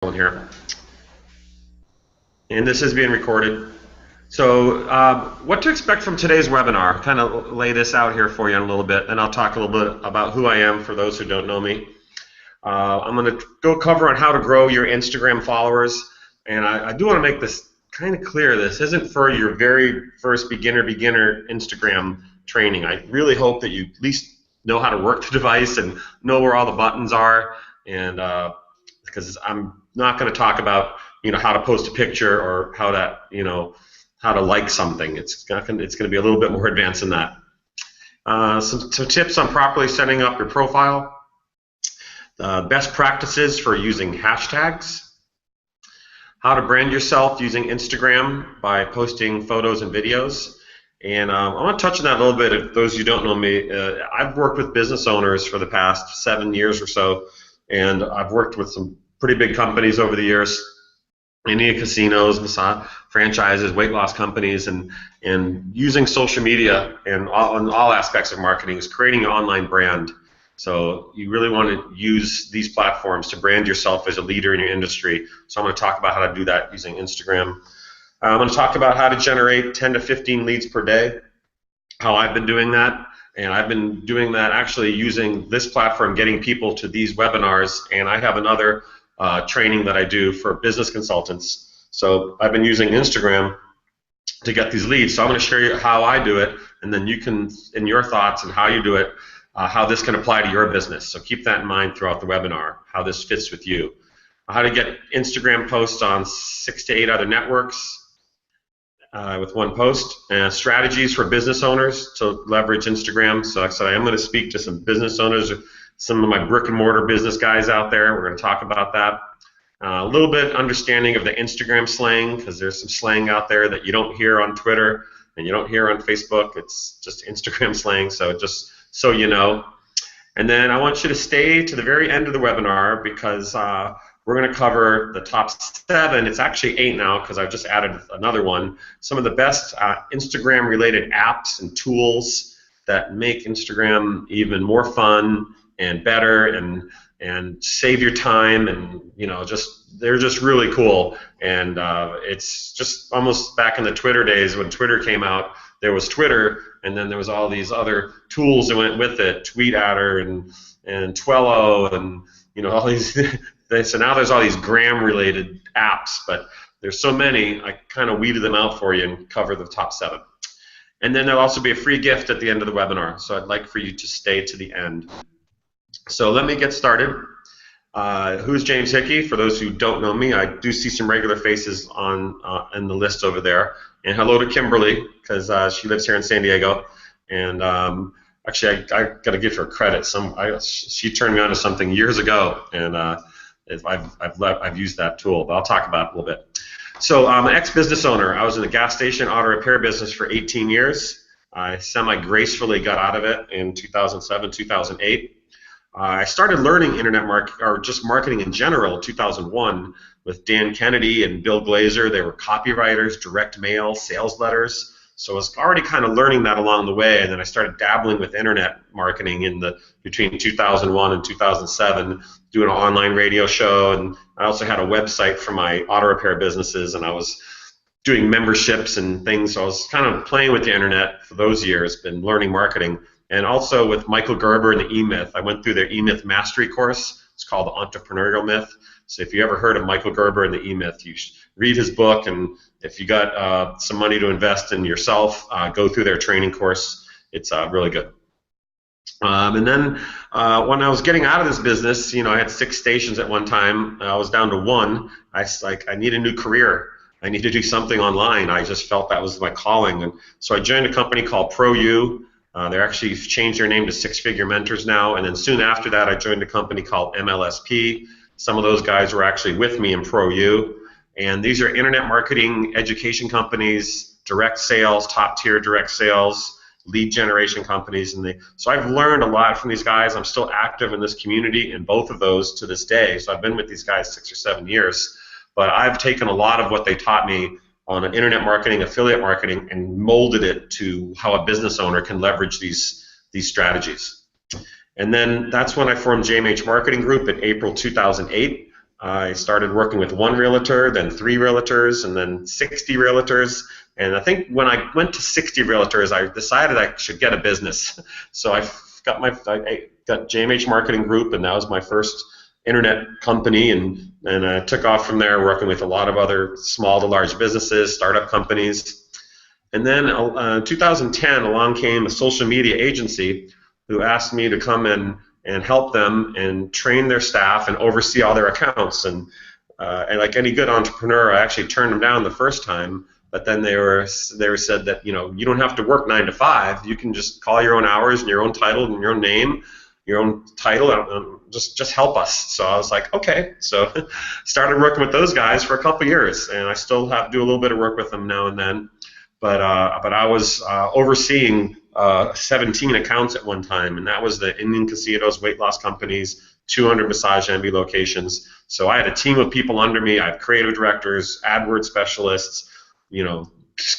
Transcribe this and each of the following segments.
Here, and this is being recorded. So, what to expect from today's webinar? Kind of lay this out here for you in a little bit, and I'll talk a little bit about who I am for those who don't know me. I'm going to go cover on how to grow your Instagram followers, and I do want to make this kind of clear. This isn't for your very first beginner Instagram training. I really hope that you at least know how to work the device and know where all the buttons are, and because I'm not going to talk about how to post a picture or how to like something. It's going to be a little bit more advanced than that. Some tips on properly setting up your profile. Best practices for using hashtags. How to brand yourself using Instagram by posting photos and videos. And I want to touch on that a little bit. If those of you who don't know me, I've worked with business owners for the past 7 years or so, and I've worked with some pretty big companies over the years, Indian casinos, massage franchises, weight loss companies, and using social media and all aspects of marketing is creating an online brand. So you really want to use these platforms to brand yourself as a leader in your industry. So I'm going to talk about how to do that using Instagram. I'm going to talk about how to generate 10 to 15 leads per day, how I've been doing that. And I've been doing that actually using this platform, getting people to these webinars. And I have another training that I do for business consultants. So I've been using Instagram to get these leads. So I'm going to share you how I do it, and then you can, in your thoughts and how you do it, how this can apply to your business. So keep that in mind throughout the webinar, how this fits with you. How to get Instagram posts on 6 to 8 other networks with one post. Strategies for business owners to leverage Instagram. So like I said, I am going to speak to some business owners, some of my brick and mortar business guys out there. We're going to talk about that. A little bit understanding of the Instagram slang, because there's some slang out there that you don't hear on Twitter and you don't hear on Facebook. It's just Instagram slang, so just so you know. And then I want you to stay to the very end of the webinar, because we're going to cover the top 7. It's actually 8 now because I've just added another one. Some of the best Instagram-related apps and tools that make Instagram even more fun and better and save your time, and they're just really cool. And it's just almost back in the Twitter days when Twitter came out. There was Twitter, and then there was all these other tools that went with it, TweetAdder and Twello, and all these. So now there's all these gram-related apps, but there's so many. I kind of weeded them out for you and cover the top 7. And then there'll also be a free gift at the end of the webinar. So I'd like for you to stay to the end. So let me get started. Who's James Hickey? For those who don't know me, I do see some regular faces on in the list over there. And hello to Kimberly, because she lives here in San Diego. And actually, I got to give her credit. She turned me on to something years ago, and I've used that tool. But I'll talk about it a little bit. So I'm an ex-business owner. I was in the gas station auto repair business for 18 years. I semi-gracefully got out of it in 2007, 2008. I started learning internet marketing, or just marketing in general, in 2001 with Dan Kennedy and Bill Glazer. They were copywriters, direct mail, sales letters. So I was already kind of learning that along the way, and then I started dabbling with internet marketing between 2001 and 2007, doing an online radio show, and I also had a website for my auto repair businesses, and I was doing memberships and things. So I was kind of playing with the internet for those years, been learning marketing. And also with Michael Gerber and the E-Myth. I went through their E-Myth mastery course. It's called The Entrepreneurial Myth. So if you ever heard of Michael Gerber and the E-Myth, you should read his book. And if you got some money to invest in yourself, go through their training course. It's really good. And then when I was getting out of this business, I had 6 stations at one time. I was down to 1. I need a new career. I need to do something online. I just felt that was my calling. And so I joined a company called ProU. They're actually changed their name to Six Figure Mentors now, and then soon after that I joined a company called MLSP. Some of those guys were actually with me in ProU, and these are internet marketing education companies, direct sales, top-tier direct sales, lead generation companies, so I've learned a lot from these guys. I'm still active in this community in both of those to this day, so I've been with these guys 6 or 7 years, but I've taken a lot of what they taught me on internet marketing, affiliate marketing, and molded it to how a business owner can leverage these strategies. And then that's when I formed JMH Marketing Group in April 2008. I started working with one realtor, then 3 realtors, and then 60 realtors. And I think when I went to 60 realtors, I decided I should get a business. So I got JMH Marketing Group, and that was my first internet company, and I took off from there, working with a lot of other small to large businesses, startup companies. And then in 2010, along came a social media agency who asked me to come in and help them and train their staff and oversee all their accounts. And like any good entrepreneur, I actually turned them down the first time. But then they were said that you don't have to work 9 to 5. You can just call your own hours and your own title and your own name, your own title. Just help us. So I was like, okay. So started working with those guys for a couple years, and I still do a little bit of work with them now and then. But I was overseeing 17 accounts at one time, and that was the Indian Casitos, weight loss companies, 200 Massage Envy locations. So I had a team of people under me. I had creative directors, AdWords specialists,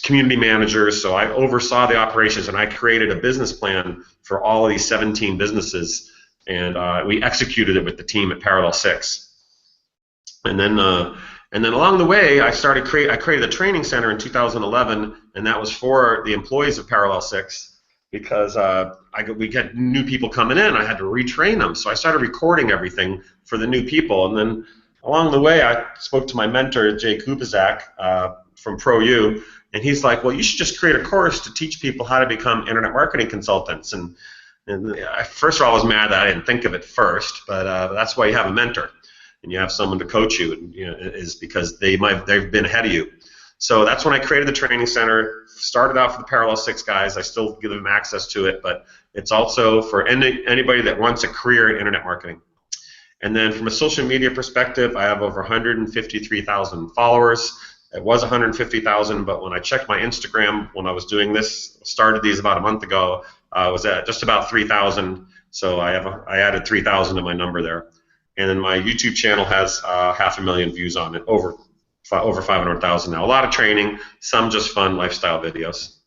community managers. So I oversaw the operations, and I created a business plan for all of these 17 businesses, and we executed it with the team at Parallel 6. And then along the way, I created a training center in 2011, and that was for the employees of Parallel 6, because we get new people coming in. I had to retrain them, so I started recording everything for the new people. And then along the way, I spoke to my mentor, Jay Kubizak, from ProU, and he's like, well, you should just create a course to teach people how to become internet marketing consultants. And first of all, I was mad that I didn't think of it first, but that's why you have a mentor, and you have someone to coach you, and, is because they've been ahead of you. So that's when I created the training center. Started off with the Parallel 6 guys. I still give them access to it, but it's also for anybody that wants a career in internet marketing. And then from a social media perspective, I have over 153,000 followers. It was 150,000, but when I checked my Instagram when I was doing this, started these about a month ago, I was at just about 3,000. So I added 3,000 to my number there. And then my YouTube channel has 500,000 views on it, over 500,000 now. A lot of training, some just fun lifestyle videos.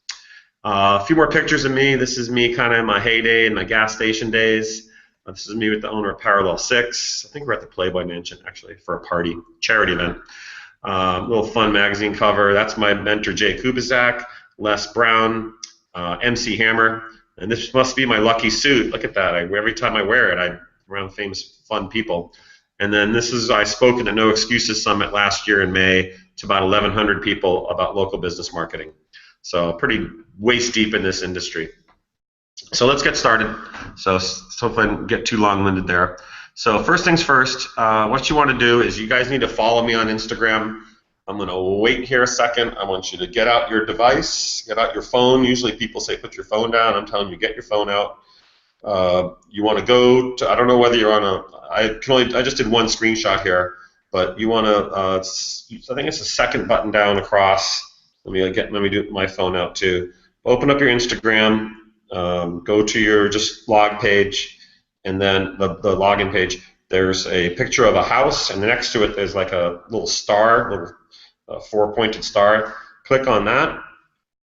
A few more pictures of me. This is me kind of in my heyday, in my gas station days. This is me with the owner of Parallel 6. I think we're at the Playboy Mansion, actually, for a party, charity event. Little fun magazine cover. That's my mentor, Jay Kubizak, Les Brown, MC Hammer. And this must be my lucky suit. Look at that. Every time I wear it, I'm around famous, fun people. And then I spoke at the No Excuses Summit last year in May to about 1,100 people about local business marketing. So pretty waist deep in this industry. So let's get started. So hopefully I didn't get too long-winded there. So first things first, what you want to do is you guys need to follow me on Instagram. I'm going to wait here a second. I want you to get out your device, get out your phone. Usually people say put your phone down. I'm telling you, get your phone out. You want to go to, I don't know whether you're on I just did one screenshot here, but you want to, I think it's the second button down across. Let me do my phone out too. Open up your Instagram, go to your just log page, and then the login page. There's a picture of a house, and next to it there's like a little star, little four-pointed star. Click on that,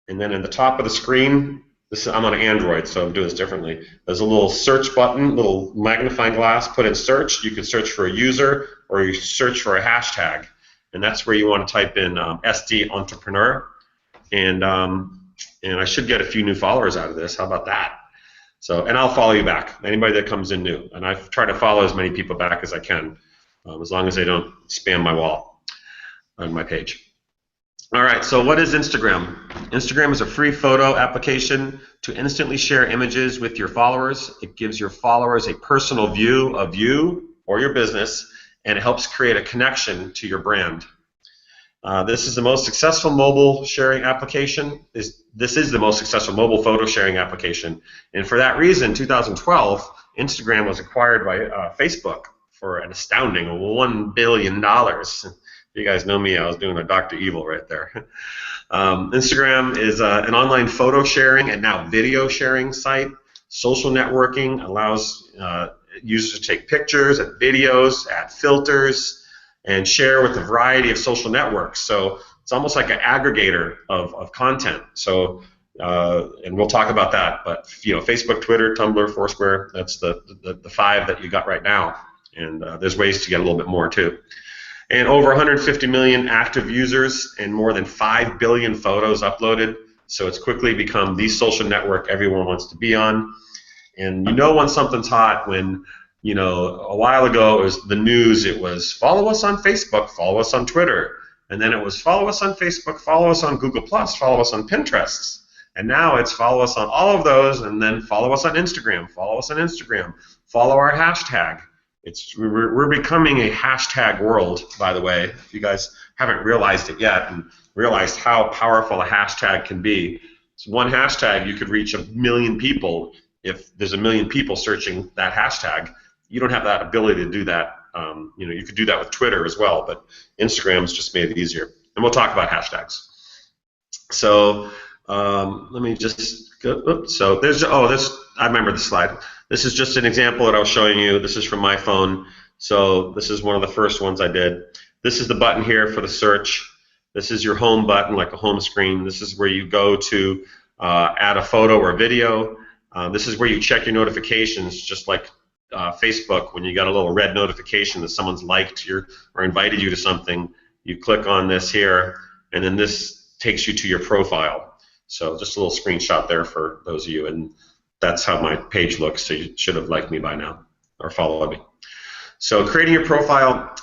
and then in the top of the screen, I'm on Android, so I'm doing this differently. There's a little search button, little magnifying glass. Put in search. You can search for a user, or you search for a hashtag, and that's where you want to type in SD Entrepreneur, and I should get a few new followers out of this. How about that? So, and I'll follow you back. Anybody that comes in new, and I try to follow as many people back as I can, as long as they don't spam my wall on my page. All right, so what is Instagram? Instagram is a free photo application to instantly share images with your followers. It gives your followers a personal view of you or your business, and it helps create a connection to your brand. This is the most successful mobile sharing application. This is the most successful mobile photo sharing application. And for that reason, 2012, Instagram was acquired by Facebook for an astounding $1 billion. You guys know me, I was doing a Dr. Evil right there. Instagram is an online photo sharing and now video sharing site. Social networking allows users to take pictures and videos, add filters, and share with a variety of social networks. So it's almost like an aggregator of content. So, and we'll talk about that. But Facebook, Twitter, Tumblr, Foursquare, that's the 5 that you got right now. And there's ways to get a little bit more too. And over 150 million active users and more than 5 billion photos uploaded. So it's quickly become the social network everyone wants to be on. And you know when something's hot when, you know, a while ago it was the news, it was follow us on Facebook, follow us on Twitter. And then it was follow us on Facebook, follow us on Google+, follow us on Pinterest. And now it's follow us on all of those, and then follow us on Instagram, follow us on Instagram, follow our hashtag. We're becoming a hashtag world, by the way, if you guys haven't realized it yet and realized how powerful a hashtag can be. It's one hashtag, you could reach 1 million people if there's 1 million people searching that hashtag. You don't have that ability to do that. You know, you could do that with Twitter as well, but Instagram's just made it easier. And we'll talk about hashtags. So let me just go. Oops, so there's I remember the slide. This is just an example that I was showing you. This is from my phone. So this is one of the first ones I did. This is the button here for the search. This is your home button, like a home screen. This is where you go to add a photo or a video. This is where you check your notifications, just like Facebook. When you got a little red notification that someone's liked or invited you to something, you click on this here, and then this takes you to your profile. So just a little screenshot there for those of you, and that's how my page looks, so you should have liked me by now or followed me. So creating your profile,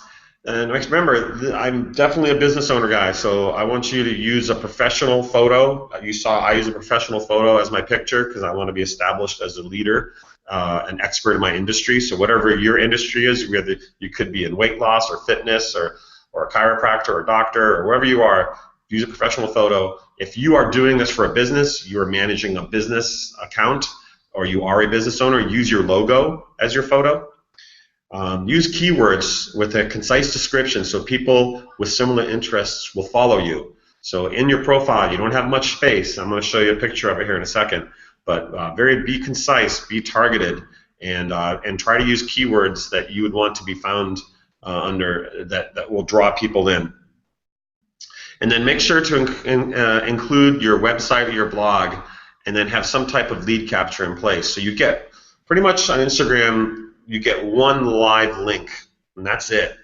and remember, I'm definitely a business owner guy, so I want you to use a professional photo. You saw I use a professional photo as my picture because I want to be established as a leader, an expert in my industry. So whatever your industry is, whether you could be in weight loss or fitness or a chiropractor or a doctor or wherever you are, use a professional photo. If you are doing this for a business, you are managing a business account, or you are a business owner, use your logo as your photo. Use keywords with a concise description so people with similar interests will follow you. So in your profile, you don't have much space. I'm going to show you a picture of it here in a second. But be concise, be targeted, and try to use keywords that you would want to be found under that will draw people in. And then make sure to include your website or your blog, and then have some type of lead capture in place. So you get, pretty much on Instagram, you get one live link, and that's it.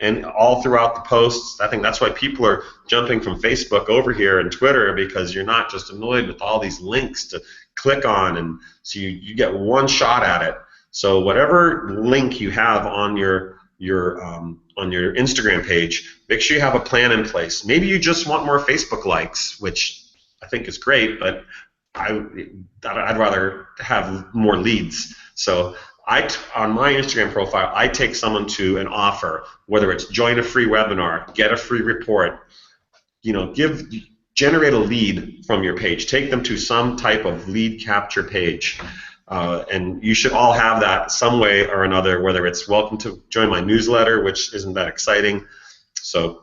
And all throughout the posts, I think that's why people are jumping from Facebook over here and Twitter, because you're not just annoyed with all these links to click on, and so you get one shot at it. So whatever link you have on your Instagram page, make sure you have a plan in place. Maybe you just want more Facebook likes, which I think is great, but I'd rather have more leads. So on my Instagram profile, I take someone to an offer, whether it's join a free webinar, get a free report, generate a lead from your page, take them to some type of lead capture page. And you should all have that some way or another, whether it's welcome to join my newsletter, which isn't that exciting. So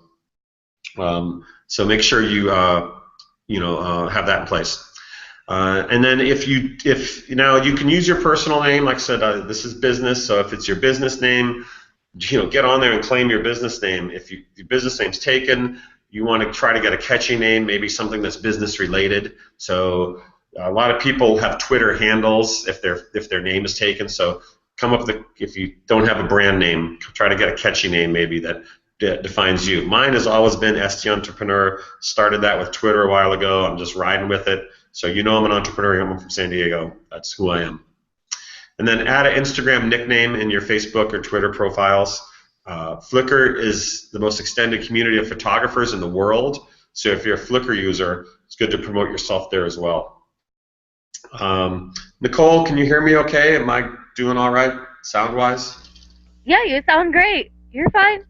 make sure you have that in place. And then if you can use your personal name, like I said, this is business. So if it's your business name, get on there and claim your business name. If your business name's taken, you want to try to get a catchy name, maybe something that's business related. So a lot of people have Twitter handles if their name is taken. So come up with if you don't have a brand name, try to get a catchy name maybe that defines you. Mine has always been ST Entrepreneur. Started that with Twitter a while ago. I'm just riding with it. So I'm an entrepreneur. I'm from San Diego. That's who I am. And then add an Instagram nickname in your Facebook or Twitter profiles. Flickr is the most extended community of photographers in the world. So if you're a Flickr user, it's good to promote yourself there as well. Nicole, can you hear me okay? Am I doing all right sound-wise? Yeah, you sound great. You're fine.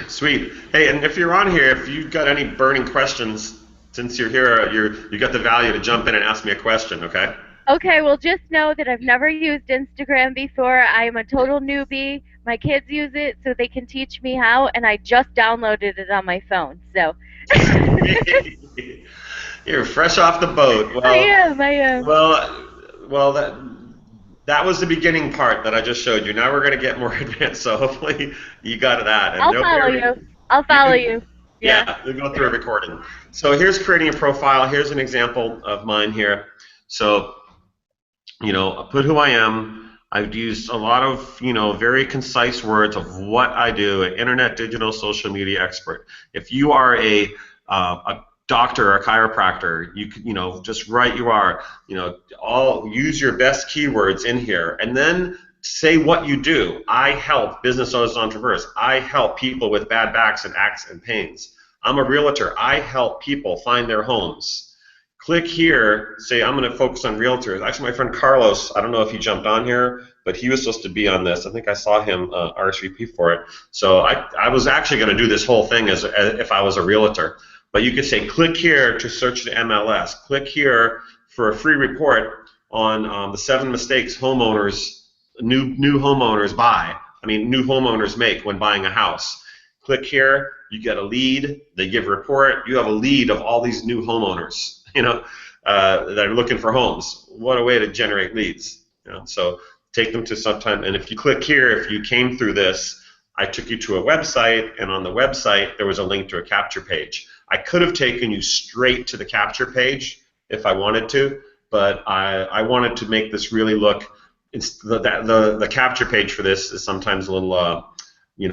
Sweet. Hey, and if you're on here, if you've got any burning questions, since you're here, you got the value to jump in and ask me a question, okay? Okay, well, just know that I've never used Instagram before. I'm a total newbie. My kids use it so they can teach me how, and I just downloaded it on my phone. So. You're fresh off the boat. Well, I am. Well, that was the beginning part that I just showed you. Now we're going to get more advanced, so hopefully you got that. And I'll follow you. Yeah, we'll go through a recording. So here's creating a profile. Here's an example of mine here. So, I'll put who I am. I've used a lot of, very concise words of what I do, an internet digital social media expert. If you are a doctor or a chiropractor, you can, just write you are, all use your best keywords in here, and then say what you do. I help business owners and entrepreneurs. I help people with bad backs and aches and pains. I'm a realtor. I help people find their homes. Click here, say I'm going to focus on realtors. Actually, my friend Carlos, I don't know if he jumped on here, but he was supposed to be on this. I think I saw him RSVP for it. So I was actually going to do this whole thing as if I was a realtor. But you could say, click here to search the MLS. Click here for a free report on the 7 mistakes homeowners, new homeowners new homeowners make when buying a house. Click here, you get a lead. They give a report. You have a lead of all these new homeowners, that are looking for homes. What a way to generate leads. So take them to sometime. And if you click here, if you came through this, I took you to a website, and on the website there was a link to a capture page. I could have taken you straight to the capture page if I wanted to, but I wanted to make this really look. The capture page for this is sometimes a little, a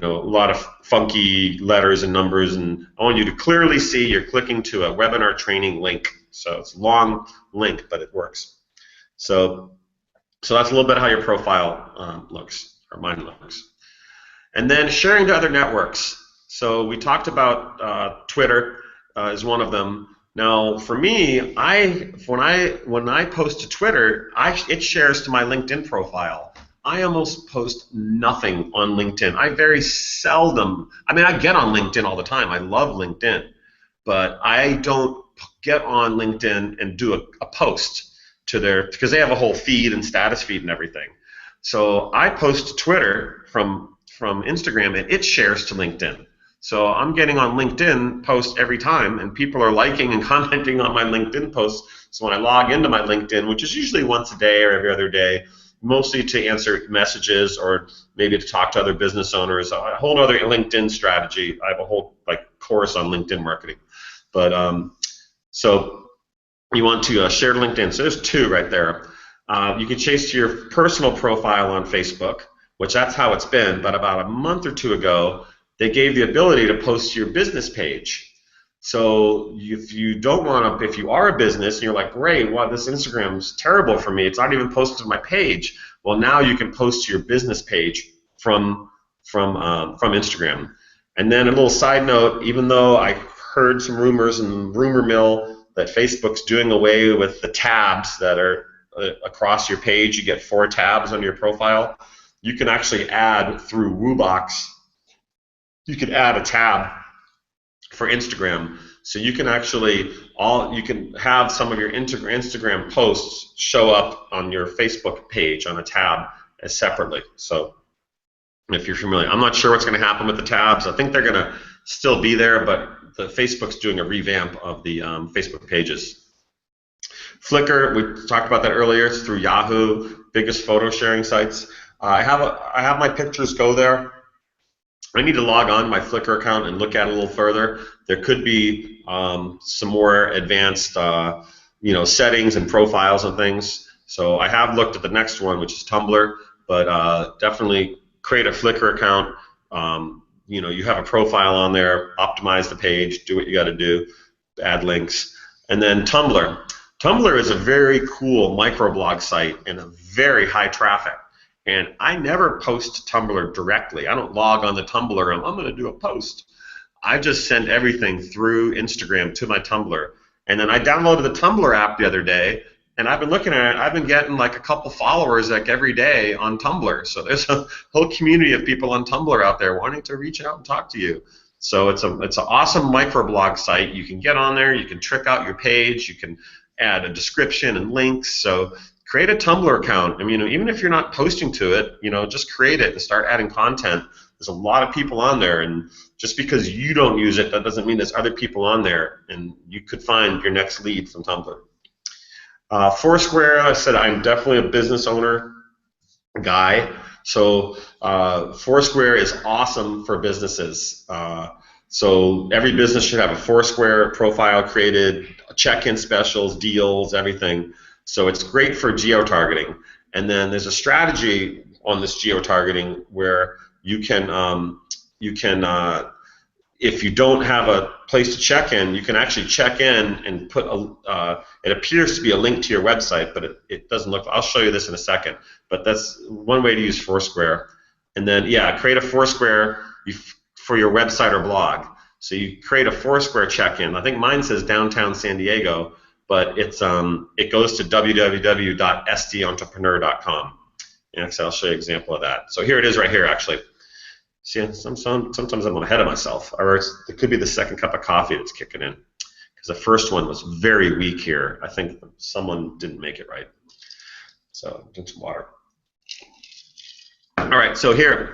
lot of funky letters and numbers, and I want you to clearly see you're clicking to a webinar training link. So it's a long link, but it works. So that's a little bit how your profile looks, or mine looks. And then sharing to other networks. So we talked about Twitter is one of them. Now, for me, when I post to Twitter, it shares to my LinkedIn profile. I almost post nothing on LinkedIn. I very seldom. I get on LinkedIn all the time. I love LinkedIn, but I don't get on LinkedIn and do a post to because they have a whole feed and status feed and everything. So I post to Twitter from Instagram, and it shares to LinkedIn. So I'm getting on LinkedIn posts every time, and people are liking and commenting on my LinkedIn posts. So when I log into my LinkedIn, which is usually once a day or every other day, mostly to answer messages or maybe to talk to other business owners, a whole other LinkedIn strategy. I have a whole course on LinkedIn marketing. But so you want to share to LinkedIn. So there's 2 right there. You can chase to your personal profile on Facebook, which that's how it's been. But about a month or 2 ago, they gave the ability to post to your business page. So if you don't want to, if you are a business and you're like, great, wow, this Instagram's terrible for me, it's not even posted to my page. Well, now you can post to your business page from Instagram. And then a little side note, even though I heard some rumors in rumor mill that Facebook's doing away with the tabs that are across your page, you get 4 tabs on your profile. You can actually add through Woobox. You can add a tab for Instagram, so you can actually you can have some of your Instagram posts show up on your Facebook page on a tab as separately. So if you're familiar, I'm not sure what's going to happen with the tabs. I think they're going to still be there, but the Facebook's doing a revamp of the Facebook pages. Flickr, we talked about that earlier. It's through Yahoo, biggest photo sharing sites. I have my pictures go there. I need to log on to my Flickr account and look at it a little further. There could be some more advanced, settings and profiles and things. So I have looked at the next one, which is Tumblr, but definitely create a Flickr account. You have a profile on there, optimize the page, do what you got to do, add links, and then Tumblr. Tumblr is a very cool microblog site and a very high traffic. And I never post to Tumblr directly. I don't log on to Tumblr and I'm going to do a post. I just send everything through Instagram to my Tumblr. And then I downloaded the Tumblr app the other day, and I've been looking at it. I've been getting like a couple followers every day on Tumblr. So there's a whole community of people on Tumblr out there wanting to reach out and talk to you. So it's an awesome microblog site. You can get on there. You can trick out your page. You can add a description and links. So create a Tumblr account. Even if you're not posting to it, just create it and start adding content. There's a lot of people on there, and just because you don't use it, that doesn't mean there's other people on there, and you could find your next lead from Tumblr. Foursquare, I said I'm definitely a business owner guy, so Foursquare is awesome for businesses. So every business should have a Foursquare profile created, check-in specials, deals, everything. So it's great for geo-targeting. And then there's a strategy on this geo-targeting where you can if you don't have a place to check in, you can actually check in and put it appears to be a link to your website, but it doesn't look. I'll show you this in a second. But that's one way to use Foursquare. And then create a Foursquare for your website or blog. So you create a Foursquare check-in. I think mine says downtown San Diego, but it goes to www.sdentrepreneur.com. And so I'll show you an example of that. So here it is right here, actually. See, sometimes I'm ahead of myself, or it could be the second cup of coffee that's kicking in, because the first one was very weak here. I think someone didn't make it right. So drink some water. All right, so here,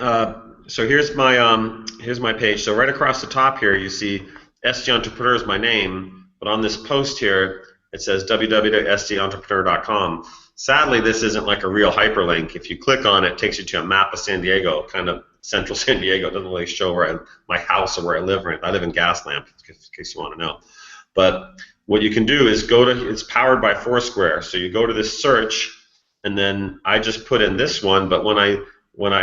here's my page. So right across the top here, you see SD Entrepreneur is my name, but on this post here, it says www.sdentrepreneur.com. Sadly, this isn't like a real hyperlink. If you click on it, it takes you to a map of San Diego, kind of central San Diego. It doesn't really show where my house or where I live. I live in Gaslamp, in case you want to know. But what you can do is it's powered by Foursquare. So you go to this search, and then I just put in this one, but when I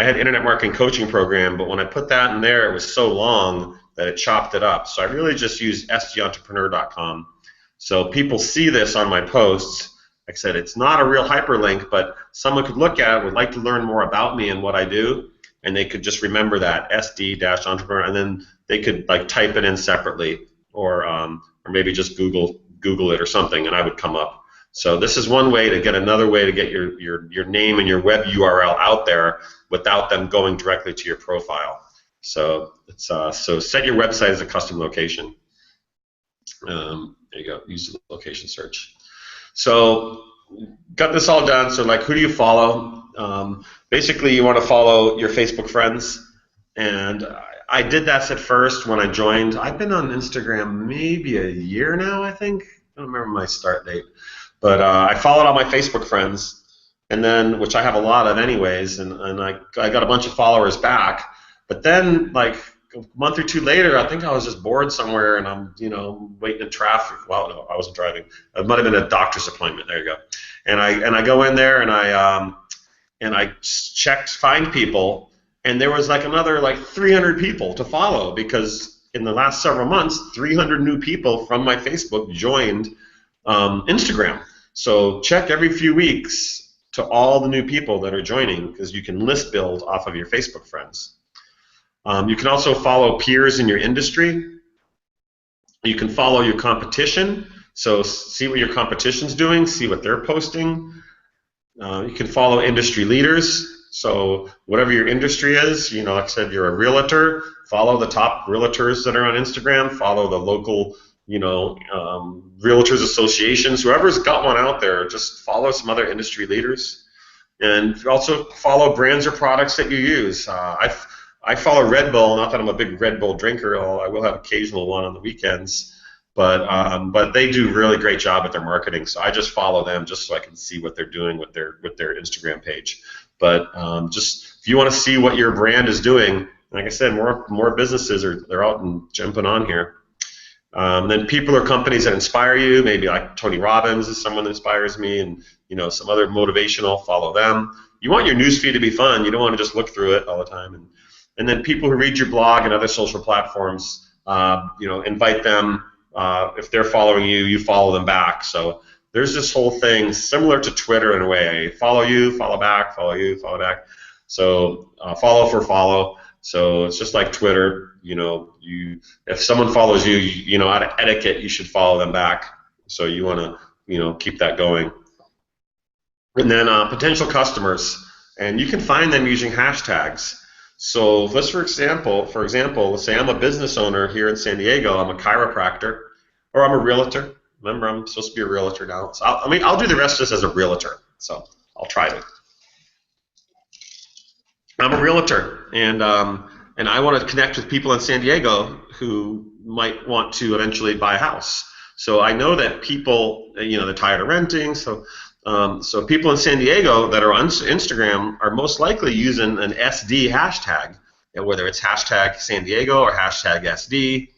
had Internet Marketing Coaching Program, but when I put that in there, it was so long that it chopped it up. So I really just used sdentrepreneur.com. So people see this on my posts. Like I said, it's not a real hyperlink, but someone could look at it, would like to learn more about me and what I do, and they could just remember that SD-entrepreneur, and then they could like type it in separately, or maybe just Google it or something, and I would come up. So this is one way to get another way to get your name and your web URL out there without them going directly to your profile. So it's so set your website as a custom location. There you go. Use the location search. So got this all done. So like, who do you follow? Basically, you want to follow your Facebook friends, and I did that at first when I joined. I've been on Instagram maybe a year now, I think. I don't remember my start date. But I followed all my Facebook friends, and then, which I have a lot of anyways, and I got a bunch of followers back. But then, like a month or two later, I think I was just bored somewhere, and I'm, waiting in traffic. Well, no, I wasn't driving. It might have been a doctor's appointment. There you go. And I go in there, and I find people, and there was like another 300 people to follow, because in the last several months, 300 new people from my Facebook joined Instagram. So check every few weeks to all the new people that are joining, because you can list build off of your Facebook friends. You can also follow peers in your industry. You can follow your competition. So see what your competition's doing, see what they're posting. You can follow industry leaders. So whatever your industry is, like I said, you're a realtor, follow the top realtors that are on Instagram, follow the local realtors associations, whoever's got one out there, just follow some other industry leaders, and also follow brands or products that you use. I follow Red Bull. Not that I'm a big Red Bull drinker, although I will have occasional one on the weekends. But they do a really great job at their marketing, so I just follow them just so I can see what they're doing with their Instagram page. But just if you want to see what your brand is doing, like I said, more businesses they're out and jumping on here. Then people or companies that inspire you, maybe like Tony Robbins is someone that inspires me, and some other motivational, follow them. You want your newsfeed to be fun. You don't want to just look through it all the time. And then people who read your blog and other social platforms, invite them. If they're following you, you follow them back. So there's this whole thing similar to Twitter in a way. Follow you, follow back, follow you, follow back. So follow for follow. So it's just like Twitter. If someone follows you, out of etiquette, you should follow them back. So you want to, keep that going. And then potential customers, and you can find them using hashtags. So let's, for example, let's say I'm a business owner here in San Diego. I'm a chiropractor, or I'm a realtor. Remember, I'm supposed to be a realtor now. So I'll do the rest of this as a realtor. So I'll try to. I'm a realtor, and I want to connect with people in San Diego who might want to eventually buy a house. So I know that people, they're tired of renting. So people in San Diego that are on Instagram are most likely using an SD hashtag, whether it's hashtag San Diego or hashtag SD,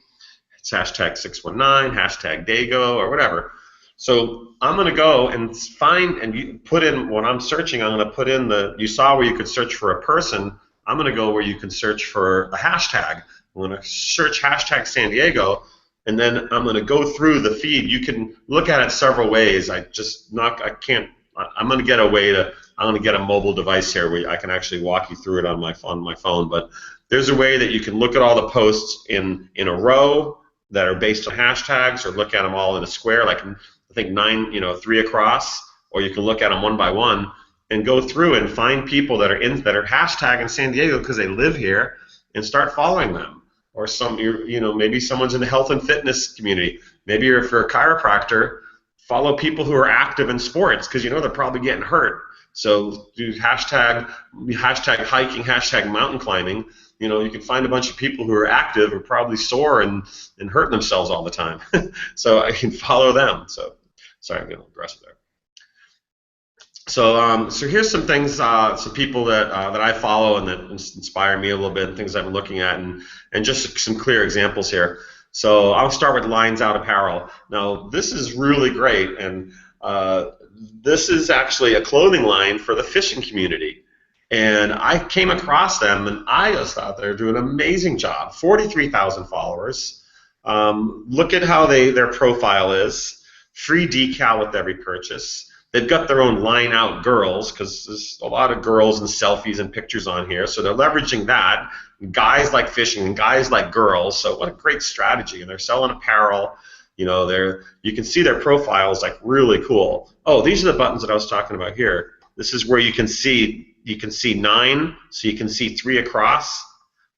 it's hashtag 619, hashtag Dago, or whatever. So I'm going to go and find, and you put in, when I'm searching, I'm going to put in you saw where you could search for a person. I'm going to go where you can search for a hashtag. I'm going to search hashtag San Diego, and then I'm going to go through the feed. You can look at it several ways. I'm going to get a mobile device here where I can actually walk you through it on my phone. But there's a way that you can look at all the posts in a row that are based on hashtags, or look at them all in a square, like I think 3 across, or you can look at them one by one and go through and find people that are hashtagging San Diego because they live here, and start following them. Or maybe someone's in the health and fitness community. Maybe if you're a chiropractor, follow people who are active in sports because they're probably getting hurt. So do hashtag hiking, hashtag mountain climbing. You can find a bunch of people who are active or probably sore and hurting themselves all the time. So I can follow them. So sorry, I'm getting aggressive there. So here's some things, some people that I follow and that inspire me a little bit, and things I've been looking at, and just some clear examples here. So I'll start with Lines Out Apparel. Now this is really great, and this is actually a clothing line for the fishing community. And I came across them, and I just thought they were doing an amazing job. 43,000 followers. Look at how their profile is. Free decal with every purchase. They've got their own Line Out Girls, because there's a lot of girls and selfies and pictures on here. So they're leveraging that. Guys like fishing and guys like girls. So what a great strategy. And they're selling apparel. You can see their profiles, like, really cool. Oh, these are the buttons that I was talking about here. This is where you can see 9, so you can see 3 across,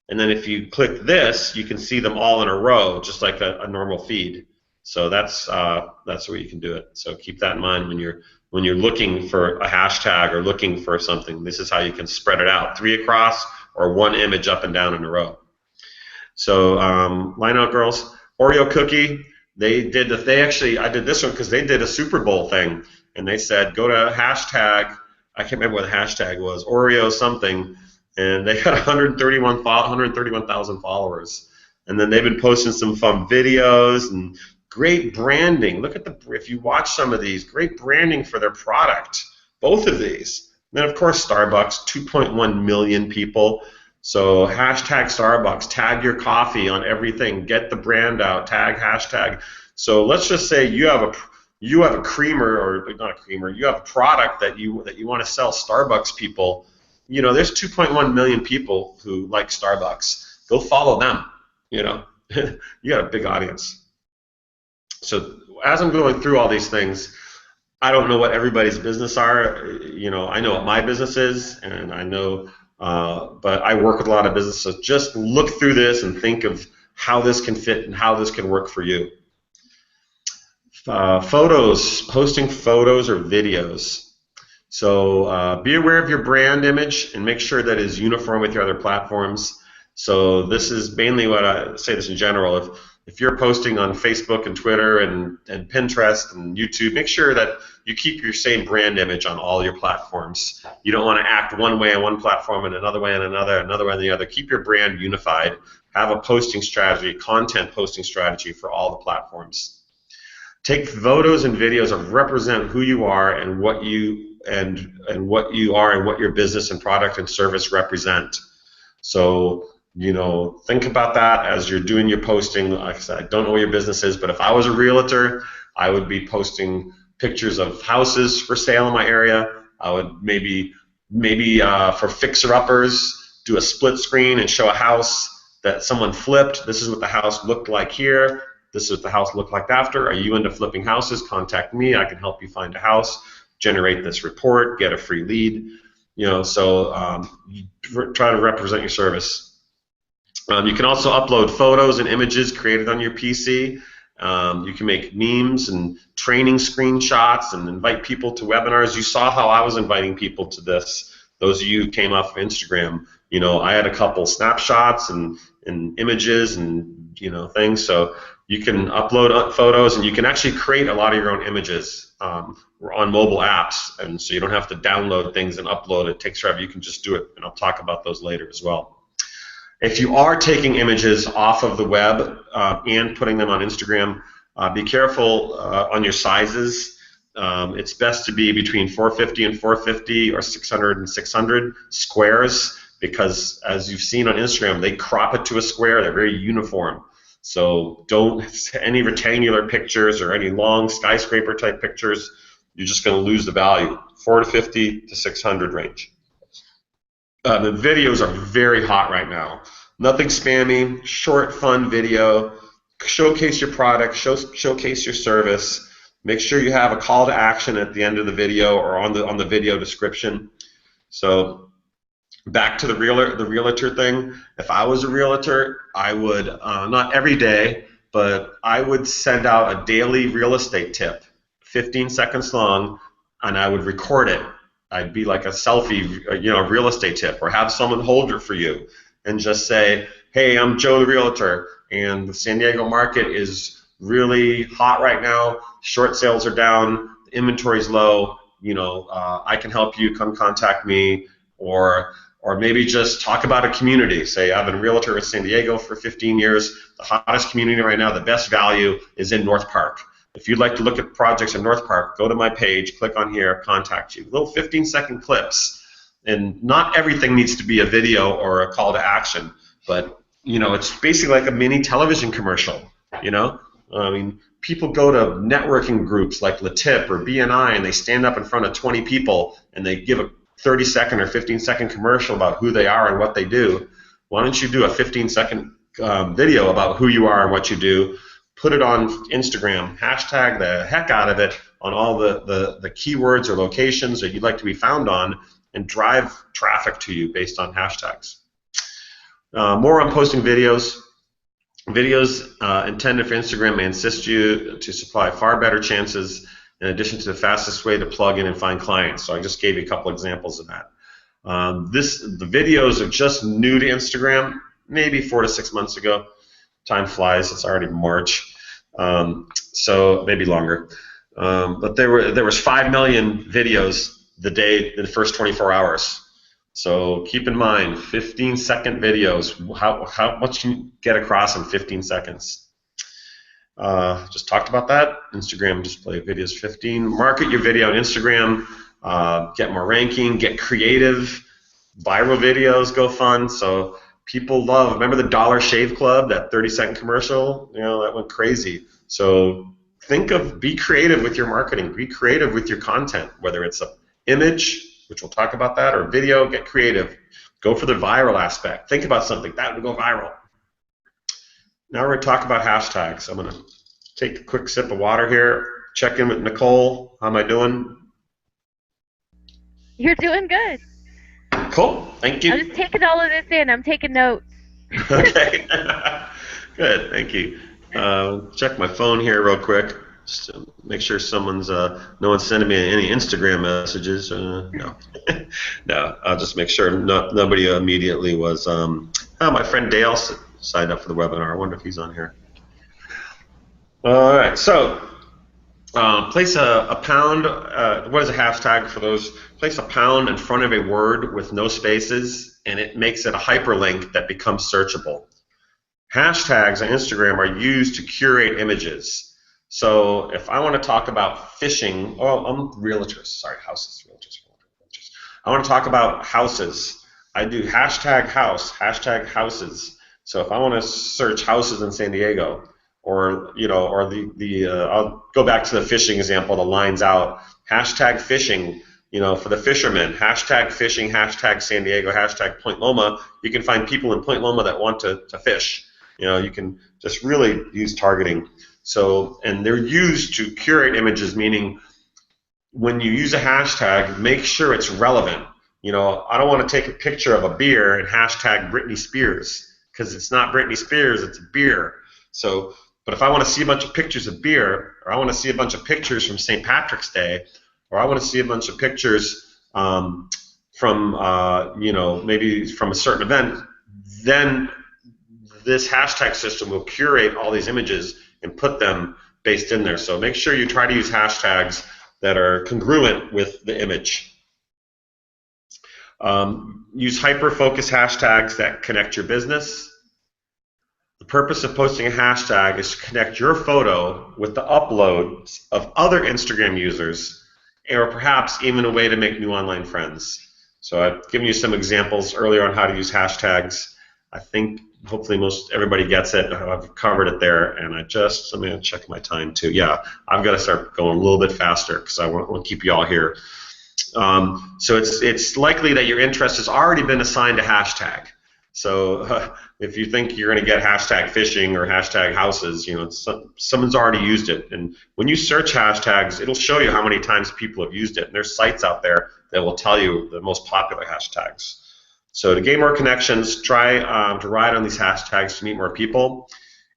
and then if you click this, you can see them all in a row, just like a normal feed. So that's where you can do it. So keep that in mind when you're looking for a hashtag or looking for something. This is how you can spread it out: 3 across or 1 image up and down in a row. So Line Out Girls, Oreo cookie. I did this one because they did a Super Bowl thing, and they said go to hashtag. I can't remember what the hashtag was, Oreo something, and they got 131,000 followers. And then they've been posting some fun videos and great branding. Look at if you watch some of these, great branding for their product, both of these. And then, of course, Starbucks, 2.1 million people. So hashtag Starbucks, tag your coffee on everything, get the brand out, tag hashtag. So let's just say you have a creamer, or not a creamer, you have a product that you want to sell Starbucks people. There's 2.1 million people who like Starbucks. Go follow them. You got a big audience. So as I'm going through all these things, I don't know what everybody's business are. I know what my business is, and I know, but I work with a lot of businesses. So just look through this and think of how this can fit and how this can work for you. Photos, posting photos or videos. So be aware of your brand image and make sure that it is uniform with your other platforms. So this is mainly what I say this in general. If you're posting on Facebook and Twitter and Pinterest and YouTube, make sure that you keep your same brand image on all your platforms. You don't want to act one way on one platform and another way on another way on the other. Keep your brand unified. Have a posting strategy, content posting strategy for all the platforms. Take photos and videos that represent who you are and what you are and what your business and product and service represent. So, think about that as you're doing your posting. Like I said, I don't know what your business is, but if I was a realtor, I would be posting pictures of houses for sale in my area. I would maybe for fixer-uppers, do a split screen and show a house that someone flipped. This is what the house looked like here. This is what the house looked like after. Are you into flipping houses? Contact me. I can help you find a house, generate this report, get a free lead. So try to represent your service. You can also upload photos and images created on your PC. You can make memes and training screenshots and invite people to webinars. You saw how I was inviting people to this. Those of you who came off of Instagram, I had a couple snapshots and images and things. So you can upload photos, and you can actually create a lot of your own images on mobile apps, and so you don't have to download things and upload. It takes forever. You can just do it, and I'll talk about those later as well. If you are taking images off of the web and putting them on Instagram, Be careful on your sizes. It's best to be between 450 and 450 or 600 and 600 squares, because as you've seen on Instagram, they crop it to a square. They're very uniform. So don't, any rectangular pictures or any long skyscraper type pictures, you're just going to lose the value. 450 to 600 range. The videos are very hot right now. Nothing spammy, short, fun video. Showcase your product, showcase your service. Make sure you have a call to action at the end of the video or on the video description. So back to the realtor thing. If I was a realtor, I would, not every day, but I would send out a daily real estate tip, 15 seconds long, and I would record it. I'd be like a selfie, real estate tip, or have someone hold it for you and just say, hey, I'm Joe the realtor, and the San Diego market is really hot right now. Short sales are down, the inventory's low. I can help you. Come contact me, or maybe just talk about a community. Say, I've been a realtor in San Diego for 15 years. The hottest community right now, the best value is in North Park. If you'd like to look at projects in North Park, go to my page, click on here, contact you. Little 15-second clips. And not everything needs to be a video or a call to action, but it's basically like a mini television commercial. I mean, people go to networking groups like LaTip or BNI, and they stand up in front of 20 people and they give a 30-second or 15-second commercial about who they are and what they do. Why don't you do a 15-second video about who you are and what you do? Put it on Instagram, hashtag the heck out of it on all the keywords or locations that you'd like to be found on, and drive traffic to you based on hashtags. More on posting videos. Videos intended for Instagram may assist you to supply far better chances in addition to the fastest way to plug in and find clients. So I just gave you a couple examples of that. The videos are just new to Instagram, maybe 4 to 6 months ago. Time flies, it's already March, so maybe longer. But there was 5 million videos the first 24 hours. So keep in mind, 15-second videos. How much can you get across in 15 seconds? Just talked about that. Instagram display videos 15. Market your video on Instagram. Get more ranking. Get creative. Viral videos go fun. So people love. Remember the Dollar Shave Club? That 30-second commercial. That went crazy. So be creative with your marketing. Be creative with your content. Whether it's an image, which we'll talk about that, or video, get creative. Go for the viral aspect. Think about something that would go viral. Now we're going to talk about hashtags. I'm going to take a quick sip of water here. Check in with Nicole. How am I doing? You're doing good. Cool. Thank you. I'm just taking all of this in. I'm taking notes. Okay. Good. Thank you. Check my phone here real quick. Just to make sure no one's sending me any Instagram messages. No. No, I'll just make sure nobody immediately was. My friend Dale signed up for the webinar. I wonder if he's on here. All right, so place a pound. What is a hashtag for those? Place a pound in front of a word with no spaces, and it makes it a hyperlink that becomes searchable. Hashtags on Instagram are used to curate images. So if I want to talk about fishing, realtors, sorry, houses, realtors. I want to talk about houses. I do hashtag house, hashtag houses. So if I want to search houses in San Diego, or I'll go back to the fishing example, the lines out, hashtag fishing, for the fishermen, hashtag fishing, hashtag San Diego, hashtag Point Loma. You can find people in Point Loma that want to fish. You can just really use targeting. So, and they're used to curate images, meaning when you use a hashtag, make sure it's relevant. I don't want to take a picture of a beer and hashtag Britney Spears, because it's not Britney Spears, it's a beer. So, but if I want to see a bunch of pictures of beer, or I want to see a bunch of pictures from St. Patrick's Day, or I want to see a bunch of pictures from, maybe from a certain event, then this hashtag system will curate all these images and put them based in there. So make sure you try to use hashtags that are congruent with the image. Use hyper-focus hashtags that connect your business. The purpose of posting a hashtag is to connect your photo with the uploads of other Instagram users, or perhaps even a way to make new online friends. So I've given you some examples earlier on how to use hashtags. I think hopefully most everybody gets it. I've covered it there, and I'm going to check my time too. Yeah, I've got to start going a little bit faster because I want to keep you all here. So it's likely that your interest has already been assigned a hashtag. So if you think you're going to get hashtag fishing or hashtag houses, someone's already used it. And when you search hashtags, it'll show you how many times people have used it. And there's sites out there that will tell you the most popular hashtags. So to gain more connections, try to ride on these hashtags to meet more people,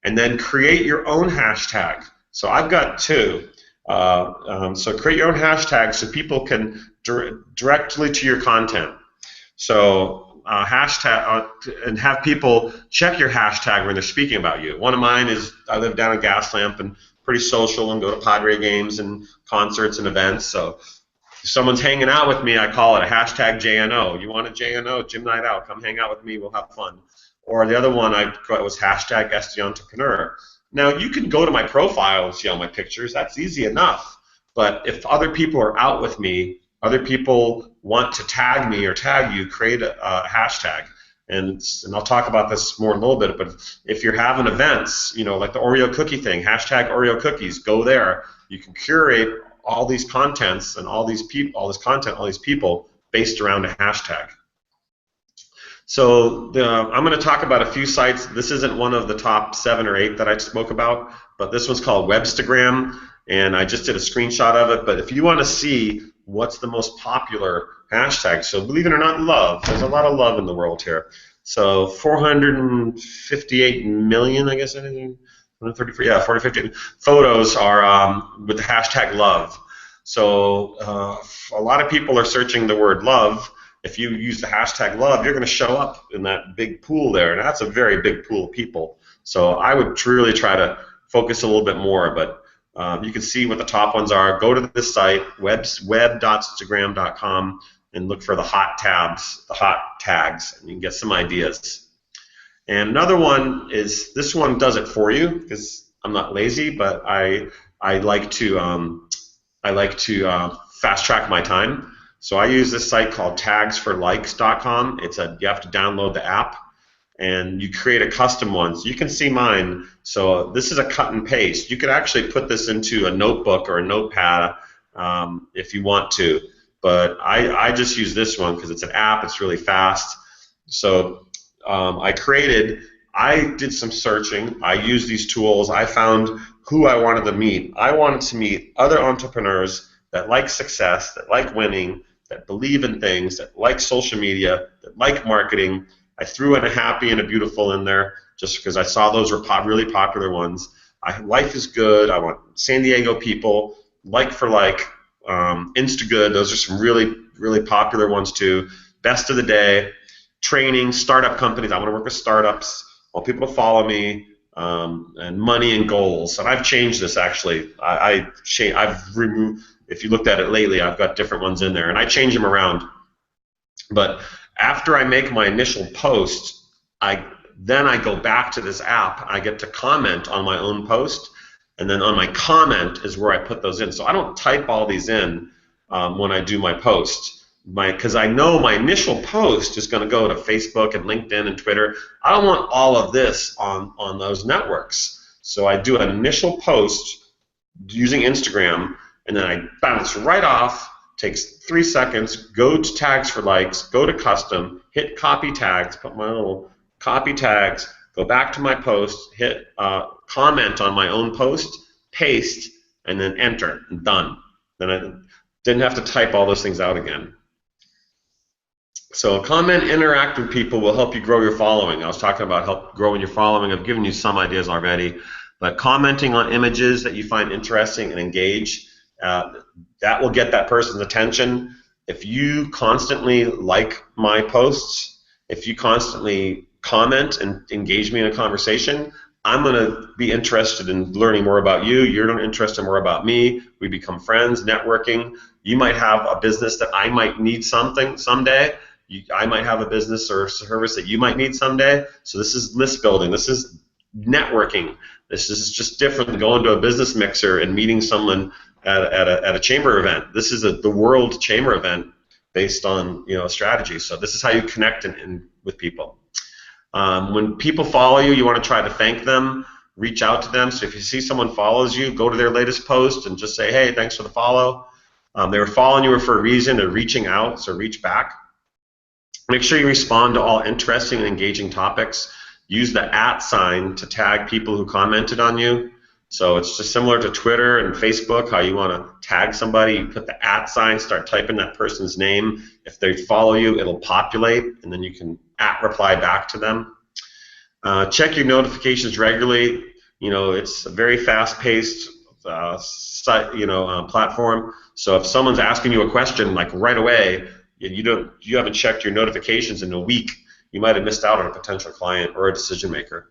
and then create your own hashtag. So I've got two. So create your own hashtag so people can directly to your content. So hashtag and have people check your hashtag when they're speaking about you. One of mine is I live down in Gaslamp and pretty social and go to Padre games and concerts and events. So if someone's hanging out with me, I call it a hashtag JNO. You want a JNO, Gym Night Out? Come hang out with me. We'll have fun. Or the other one I got was hashtag SD Entrepreneur. Now you can go to my profile and see all my pictures. That's easy enough. But if other people are out with me, other people want to tag me or tag you, create a hashtag. And I'll talk about this more in a little bit, but if you're having events, like the Oreo cookie thing, hashtag Oreo cookies, go there. You can curate all these contents and all these people, all this content, all these people based around a hashtag. So I'm going to talk about a few sites. This isn't one of the top 7 or 8 that I spoke about, but this one's called Webstagram, and I just did a screenshot of it. But if you want to see what's the most popular hashtag, so believe it or not, love. There's a lot of love in the world here. So 458 million, I guess, 458 photos are with the hashtag love. So a lot of people are searching the word love. If you use the hashtag love, you're going to show up in that big pool there, and that's a very big pool of people. So I would truly try to focus a little bit more, but you can see what the top ones are. Go to this site, web.instagram.com, and look for the hot tabs, the hot tags, and you can get some ideas. And another one is, this one does it for you because I'm not lazy, but I like to fast track my time. So I use this site called tagsforlikes.com. You have to download the app, and you create a custom one. So you can see mine. So this is a cut and paste. You could actually put this into a notebook or a notepad if you want to, but I just use this one because it's an app. It's really fast. So I did some searching. I used these tools. I found who I wanted to meet. I wanted to meet other entrepreneurs that like success, that like winning, that believe in things, that like social media, that like marketing. I threw in a happy and a beautiful in there just because I saw those were really popular ones. Life is good. I want San Diego people, like for like, Instagood. Those are some really, really popular ones too. Best of the day, training, startup companies. I want to work with startups. I want people to follow me, and money and goals. And I've changed this actually. I've removed. If you looked at it lately, I've got different ones in there, and I change them around. But after I make my initial post, then I go back to this app. I get to comment on my own post, and then on my comment is where I put those in. So I don't type all these in when I do my post, because I know my initial post is going to go to Facebook and LinkedIn and Twitter. I don't want all of this on those networks. So I do an initial post using Instagram, and then I bounce right off. Takes 3 seconds, go to tags for likes, go to custom, hit copy tags, put my little copy tags, go back to my post, hit comment on my own post, paste, and then enter, and done. Then I didn't have to type all those things out again. So comment, interact with people will help you grow your following. I was talking about help growing your following. I've given you some ideas already, but commenting on images that you find interesting and engage, that will get that person's attention. If you constantly like my posts, if you constantly comment and engage me in a conversation, I'm going to be interested in learning more about you. You're interested more about me. We become friends, networking. You might have a business that I might need something someday. I might have a business or service that you might need someday. So this is list building. This is networking. This is just different than going to a business mixer and meeting someone at a chamber event. This is the world chamber event based on strategy. So this is how you connect with people. When people follow you, you want to try to thank them, reach out to them. So if you see someone follows you, go to their latest post and just say, hey, thanks for the follow. They were following you for a reason. They're reaching out, so reach back. Make sure you respond to all interesting and engaging topics. Use the @ sign to tag people who commented on you. So it's just similar to Twitter and Facebook, how you want to tag somebody. You put the @ sign, start typing that person's name. If they follow you, it'll populate, and then you can reply back to them. Check your notifications regularly. It's a very fast-paced platform. So if someone's asking you a question like right away, you haven't checked your notifications in a week, you might have missed out on a potential client or a decision maker.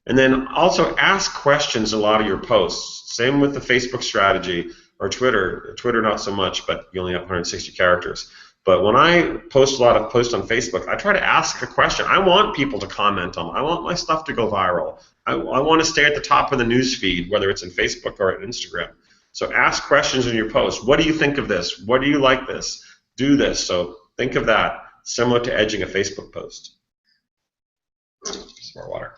And then also ask questions in a lot of your posts. Same with the Facebook strategy or Twitter. Twitter not so much, but you only have 160 characters. But when I post a lot of posts on Facebook, I try to ask a question. I want people to comment on it. I want my stuff to go viral. I want to stay at the top of the news feed, whether it's in Facebook or in Instagram. So ask questions in your post. What do you think of this? What do you like this? Do this. So think of that, similar to edging a Facebook post. Some more water.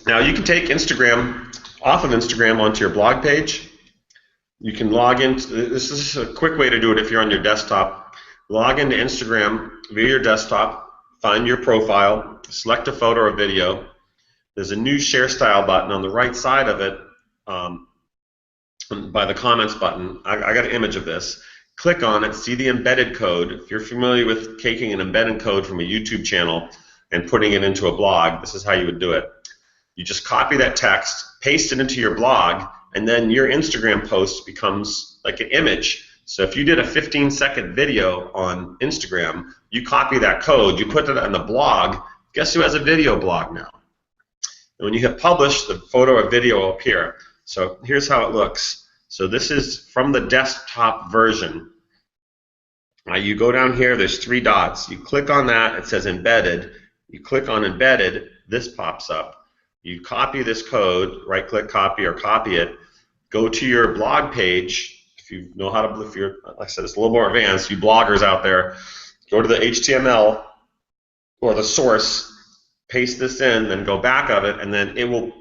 Now you can take Instagram off of Instagram onto your blog page. You can log in. This is a quick way to do it if you're on your desktop. Log into Instagram via your desktop, find your profile, select a photo or video. There's a new share style button on the right side of it by the comments button. I got an image of this. Click on it, see the embedded code. If you're familiar with taking an embedded code from a YouTube channel and putting it into a blog, this is how you would do it. You just copy that text, paste it into your blog, and then your Instagram post becomes like an image. So if you did a 15-second video on Instagram, you copy that code, you put it on the blog, guess who has a video blog now? And when you hit publish, the photo or video will appear. So here's how it looks. So this is from the desktop version. You go down here, there's 3 dots. You click on that, it says embedded. You click on embedded, this pops up. You copy this code, right-click copy or copy it, go to your blog page. If you know how to, like I said, it's a little more advanced. You bloggers out there, go to the HTML or the source, paste this in, then go back of it, and then it will,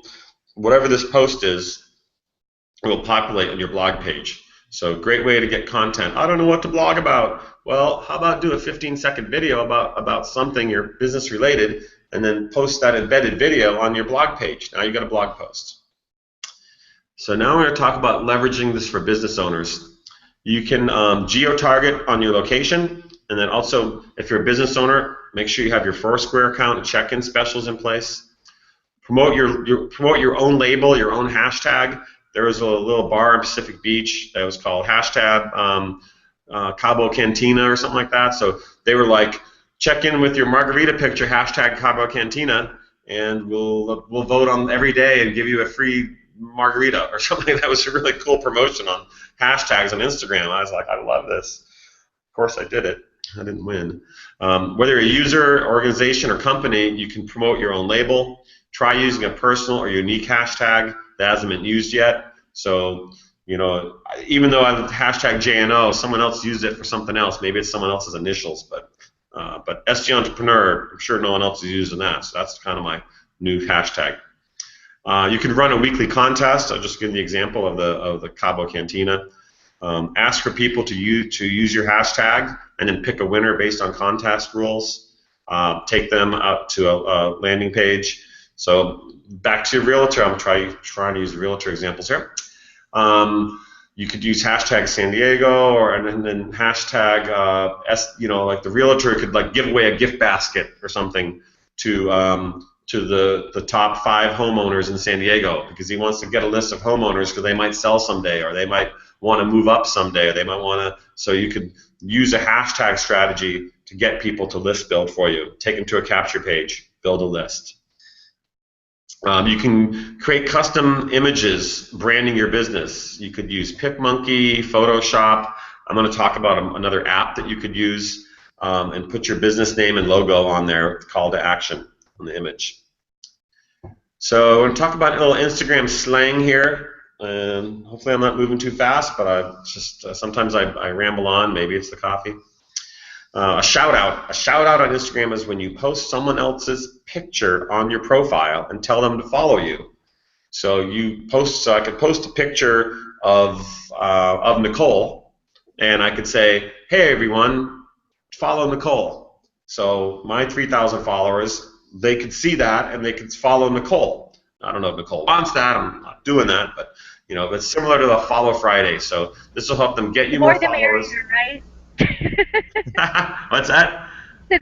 whatever this post is, it will populate on your blog page. So great way to get content. I don't know what to blog about. Well, how about do a 15-second video about something your business related, and then post that embedded video on your blog page. Now you've got a blog post. So now we're going to talk about leveraging this for business owners. You can geo-target on your location, and then also, if you're a business owner, make sure you have your Foursquare account and check-in specials in place. Promote your own label, your own hashtag. There was a little bar in Pacific Beach that was called hashtag Cabo Cantina or something like that. So they were like, check in with your margarita picture, hashtag Cabo Cantina, and we'll vote on every day and give you a free margarita or something. That was a really cool promotion on hashtags on Instagram. I was like, I love this. Of course I did it. I didn't win. Whether you're a user, organization, or company, you can promote your own label. Try using a personal or unique hashtag that hasn't been used yet. So, even though I have hashtag JNO, someone else used it for something else. Maybe it's someone else's initials, but SG Entrepreneur, I'm sure no one else is using that. So that's kind of my new hashtag. You can run a weekly contest. I'll just give the example of the Cabo Cantina. Ask for people to use your hashtag, and then pick a winner based on contest rules. Take them up to a landing page. So back to your realtor. I'm trying to use the realtor examples here. You could use hashtag San Diego, and then hashtag like the realtor could give away a gift basket or something to the top 5 homeowners in San Diego, because he wants to get a list of homeowners because they might sell someday, or they might want to move up someday, or they might want to. So you could use a hashtag strategy to get people to list build for you. Take them to a capture page, build a list. You can create custom images branding your business. You could use PicMonkey, Photoshop. I'm going to talk about another app that you could use and put your business name and logo on there, call to action. on the image. So we're going to talk about a little Instagram slang here. And hopefully I'm not moving too fast, but I just sometimes I ramble on. Maybe it's the coffee. A shout out. A shout out on Instagram is when you post someone else's picture on your profile and tell them to follow you. So I could post a picture of Nicole, and I could say, hey everyone, follow Nicole. So my 3,000 followers, they could see that and they could follow Nicole. I don't know if Nicole wants that. I'm not doing that, but it's similar to the Follow Friday. So this will help them get you more followers. The more the merrier, right? What's that?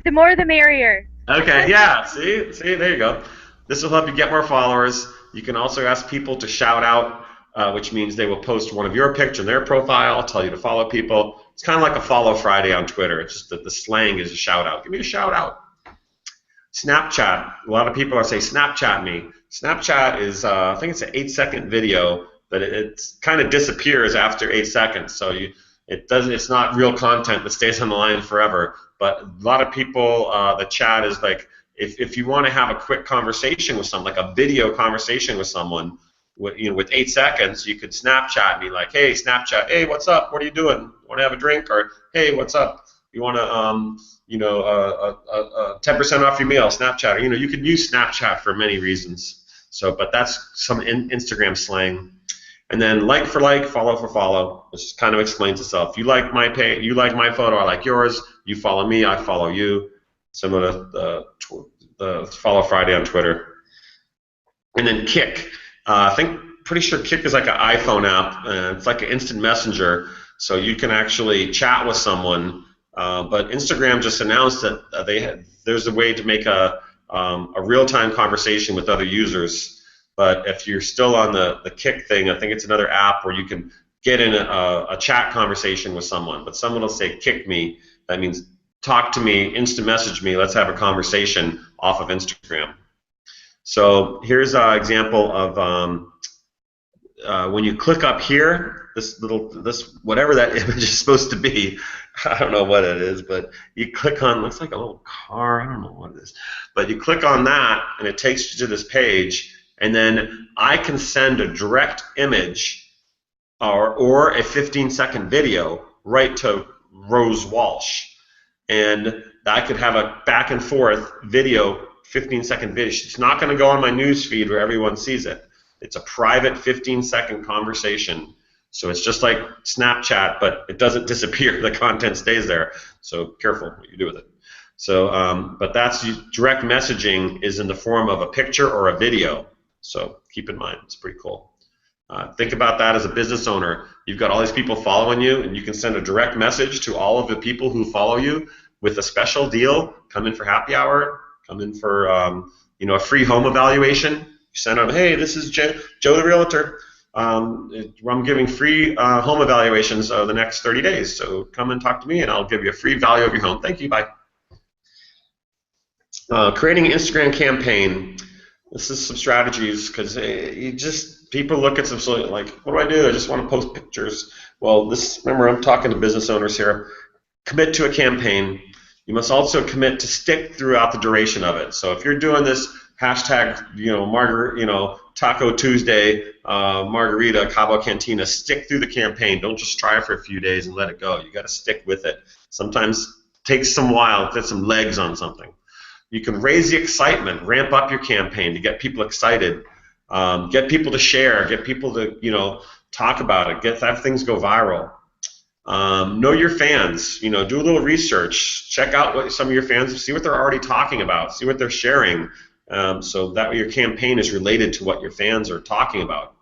The more the merrier. Okay, yeah. See, there you go. This will help you get more followers. You can also ask people to shout out, which means they will post one of your picture in their profile, tell you to follow people. It's kind of like a Follow Friday on Twitter. It's just that the slang is a shout out. Give me a shout out. Snapchat. A lot of people are saying Snapchat me. Snapchat is, I think it's an 8-second video, but it kind of disappears after 8 seconds. So it's not real content that stays on the line forever. But a lot of people, the chat is like, if you want to have a quick conversation with someone, like a video conversation with someone, with 8 seconds, you could Snapchat me like, hey, Snapchat, hey, what's up? What are you doing? Want to have a drink? Or hey, what's up? You want to 10% off your meal, Snapchat. You could use Snapchat for many reasons. So, but that's some Instagram slang. And then like for like, follow for follow, which kind of explains itself. You like my page, you like my photo, I like yours. You follow me, I follow you. Similar to the Follow Friday on Twitter. And then Kik. Pretty sure Kik is like an iPhone app. It's like an instant messenger, so you can actually chat with someone. But Instagram just announced that there's a way to make a real-time conversation with other users. But if you're still on the Kik thing, I think it's another app where you can get in a chat conversation with someone. But someone will say, "Kik me." That means talk to me, instant message me. Let's have a conversation off of Instagram. So here's an example of when you click up here, this whatever that image is supposed to be. I don't know what it is, but you click on, looks like a little car, I don't know what it is. But you click on that, and it takes you to this page, and then I can send a direct image or a 15-second video right to Rose Walsh. And I could have a back and forth video, 15-second video. It's not going to go on my news feed where everyone sees it. It's a private 15-second conversation. So it's just like Snapchat, but it doesn't disappear. The content stays there. So careful what you do with it. So, but that's direct messaging is in the form of a picture or a video. So keep in mind, it's pretty cool. Think about that as a business owner. You've got all these people following you, and you can send a direct message to all of the people who follow you with a special deal. Come in for happy hour. Come in for a free home evaluation. You send them, hey, this is Joe the Realtor. I'm giving free home evaluations the next 30 days. So come and talk to me, and I'll give you a free value of your home. Thank you. Bye. Creating an Instagram campaign. This is some strategies because people look at some like, what do? I just want to post pictures. Well, remember, I'm talking to business owners here. Commit to a campaign. You must also commit to stick throughout the duration of it. So if you're doing this hashtag, Taco Tuesday, Margarita, Cabo Cantina, stick through the campaign. Don't just try it for a few days and let it go. You got to stick with it. Sometimes it takes some while to get some legs on something. You can raise the excitement, ramp up your campaign to get people excited, get people to share, get people to talk about it, have things go viral. Know your fans. Do a little research, check out what some of your fans, see what they're already talking about, see what they're sharing, so that way your campaign is related to what your fans are talking about.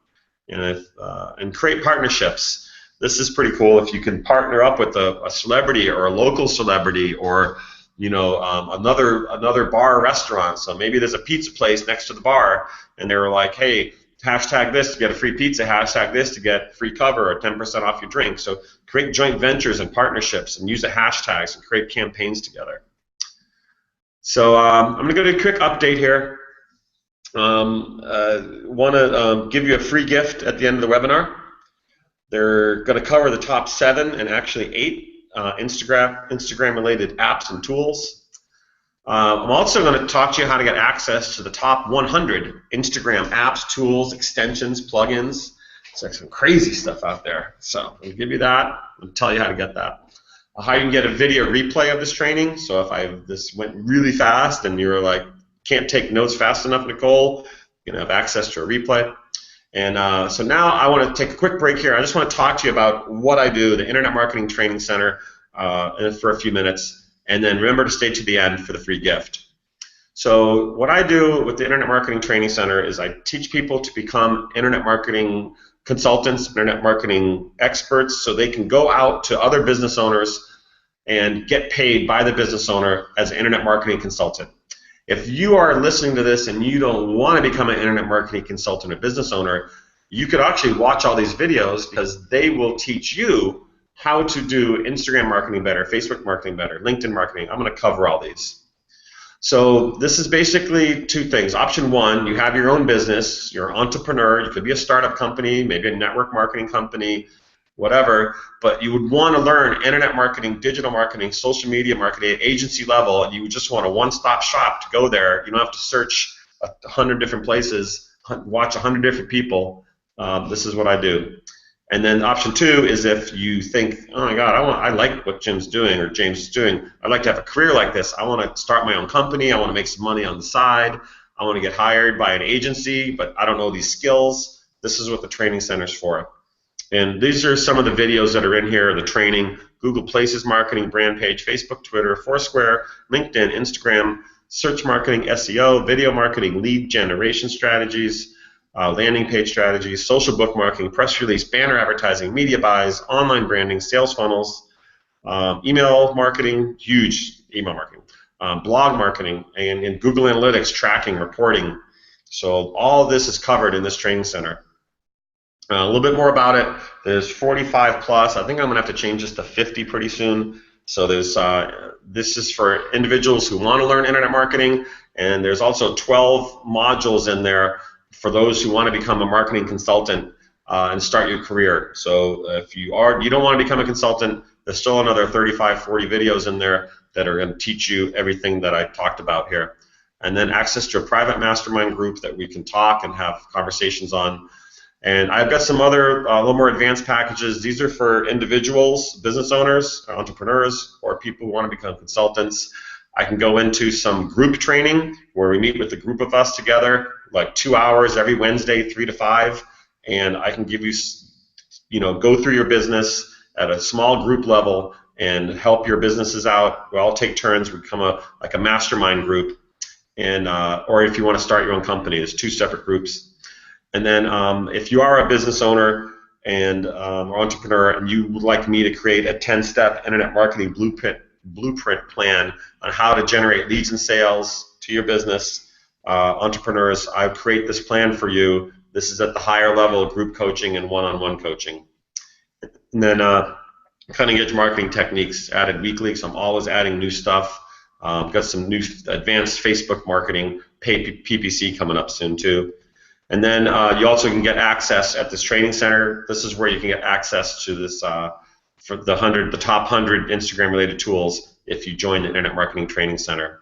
And create partnerships. This is pretty cool if you can partner up with a celebrity or a local celebrity or another bar or restaurant. So maybe there's a pizza place next to the bar, and they were like, hey, hashtag this to get a free pizza, hashtag this to get free cover or 10% off your drink. So create joint ventures and partnerships and use the hashtags and create campaigns together. So I'm going to go to a quick update here. Want to give you a free gift at the end of the webinar. They're going to cover the top 7 and actually 8 Instagram-related apps and tools. I'm also going to talk to you how to get access to the top 100 Instagram apps, tools, extensions, plugins. It's like some crazy stuff out there. So I'll give you that and tell you how to get that. How you can get a video replay of this training. So if this went really fast and you're like, can't take notes fast enough, Nicole, you can have access to a replay. And so now I want to take a quick break here. I just want to talk to you about what I do, the Internet Marketing Training Center, for a few minutes. And then remember to stay to the end for the free gift. So what I do with the Internet Marketing Training Center is I teach people to become internet marketing consultants, internet marketing experts, so they can go out to other business owners and get paid by the business owner as an internet marketing consultant. If you are listening to this and you don't want to become an internet marketing consultant or business owner, you could actually watch all these videos because they will teach you how to do Instagram marketing better, Facebook marketing better, LinkedIn marketing. I'm going to cover all these. So this is basically two things. Option one, you have your own business, you're an entrepreneur, you could be a startup company, maybe a network marketing company, whatever, but you would want to learn internet marketing, digital marketing, social media marketing at agency level, and you just want a one-stop shop to go there. You don't have to search 100 different places, watch 100 different people. This is what I do. And then option two is if you think, oh my God, I like what Jim's doing or James is doing. I'd like to have a career like this. I want to start my own company. I want to make some money on the side. I want to get hired by an agency, but I don't know these skills. This is what the training center's for. And these are some of the videos that are in here, the training: Google Places marketing, brand page, Facebook, Twitter, Foursquare, LinkedIn, Instagram, search marketing, SEO, video marketing, lead generation strategies, landing page strategies, social bookmarking, press release, banner advertising, media buys, online branding, sales funnels, email marketing, huge email marketing, blog marketing, and Google Analytics, tracking, reporting. So all of this is covered in this training center. A little bit more about it. There's 45 plus. I think I'm going to have to change this to 50 pretty soon. So there's this is for individuals who want to learn internet marketing, and there's also 12 modules in there for those who want to become a marketing consultant and start your career. So if you don't want to become a consultant, there's still another 35, 40 videos in there that are going to teach you everything that I talked about here. And then access to a private mastermind group that we can talk and have conversations on. And I've got some other a little more advanced packages. These are for individuals, business owners, entrepreneurs, or people who want to become consultants. I can go into some group training where we meet with a group of us together, like 2 hours every Wednesday, 3 to 5, and I can give you, go through your business at a small group level and help your businesses out. We all take turns. We become like a mastermind group, and or if you want to start your own company, there's 2 separate groups. And then if you are a business owner and or entrepreneur and you would like me to create a 10-step internet marketing blueprint plan on how to generate leads and sales to your business, entrepreneurs, I create this plan for you. This is at the higher level, group coaching and one-on-one coaching. And then cutting-edge marketing techniques added weekly, so I'm always adding new stuff. Got some new advanced Facebook marketing, paid PPC coming up soon too. And then you also can get access at this training center. This is where you can get access to this for the top 100 Instagram-related tools if you join the Internet Marketing Training Center.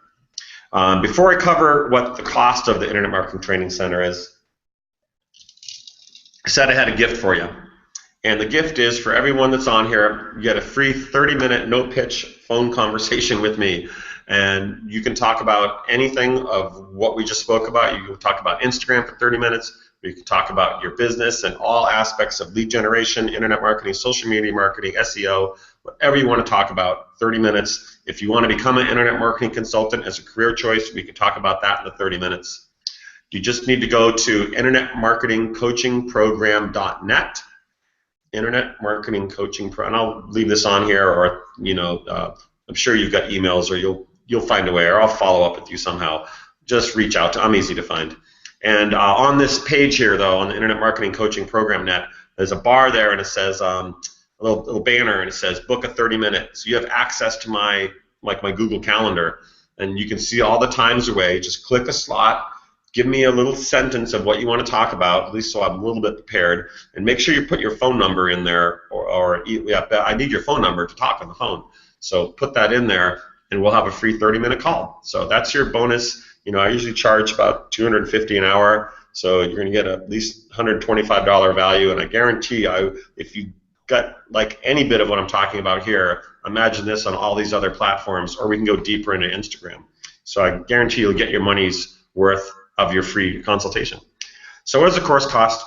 Before I cover what the cost of the Internet Marketing Training Center is, I said I had a gift for you. And the gift is, for everyone that's on here, you get a free 30-minute no-pitch phone conversation with me. And you can talk about anything of what we just spoke about. You can talk about Instagram for 30 minutes. You can talk about your business and all aspects of lead generation, internet marketing, social media marketing, SEO, whatever you want to talk about, 30 minutes. If you want to become an internet marketing consultant as a career choice, we can talk about that in the 30 minutes. You just need to go to internetmarketingcoachingprogram.net. Internet Marketing Coaching Pro, and I'll leave this on here, or I'm sure you've got emails, or you'll find a way, or I'll follow up with you somehow. Just reach out I'm easy to find. And on this page here, though, on the Internet Marketing Coaching Program net, there's a bar there, and it says a little banner, and it says book a 30-minute. So you have access to my Google Calendar, and you can see all the times away. Just click a slot. Give me a little sentence of what you want to talk about, at least so I'm a little bit prepared, and make sure you put your phone number in there, or I need your phone number to talk on the phone. So put that in there, and we'll have a free 30-minute call. So that's your bonus. I usually charge about $250 an hour, so you're going to get at least $125 value, and I guarantee if you got like any bit of what I'm talking about here, imagine this on all these other platforms, or we can go deeper into Instagram. So I guarantee you'll get your money's worth of your free consultation. So what does the course cost?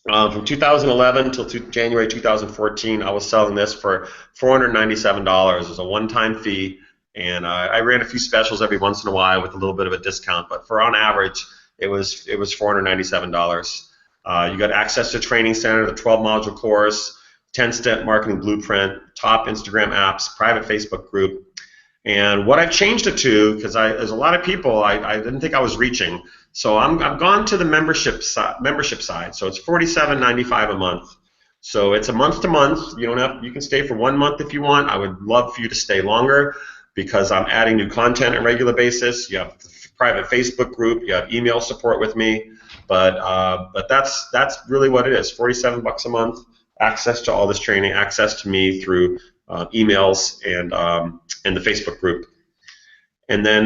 From 2011 till January 2014, I was selling this for $497. It was a one-time fee, and I ran a few specials every once in a while with a little bit of a discount, but for on average, it was $497. You got access to Training Center, the 12-module course, 10-step marketing blueprint, top Instagram apps, private Facebook group. And what I've changed it to, because there's a lot of people I didn't think I was reaching, so I've gone to the membership side. So it's $47.95 a month. So it's a month to month. You can stay for 1 month if you want. I would love for you to stay longer because I'm adding new content on a regular basis. You have the private Facebook group. You have email support with me. But that's really what it is. $47 a month. Access to all this training. Access to me through emails and the Facebook group. And then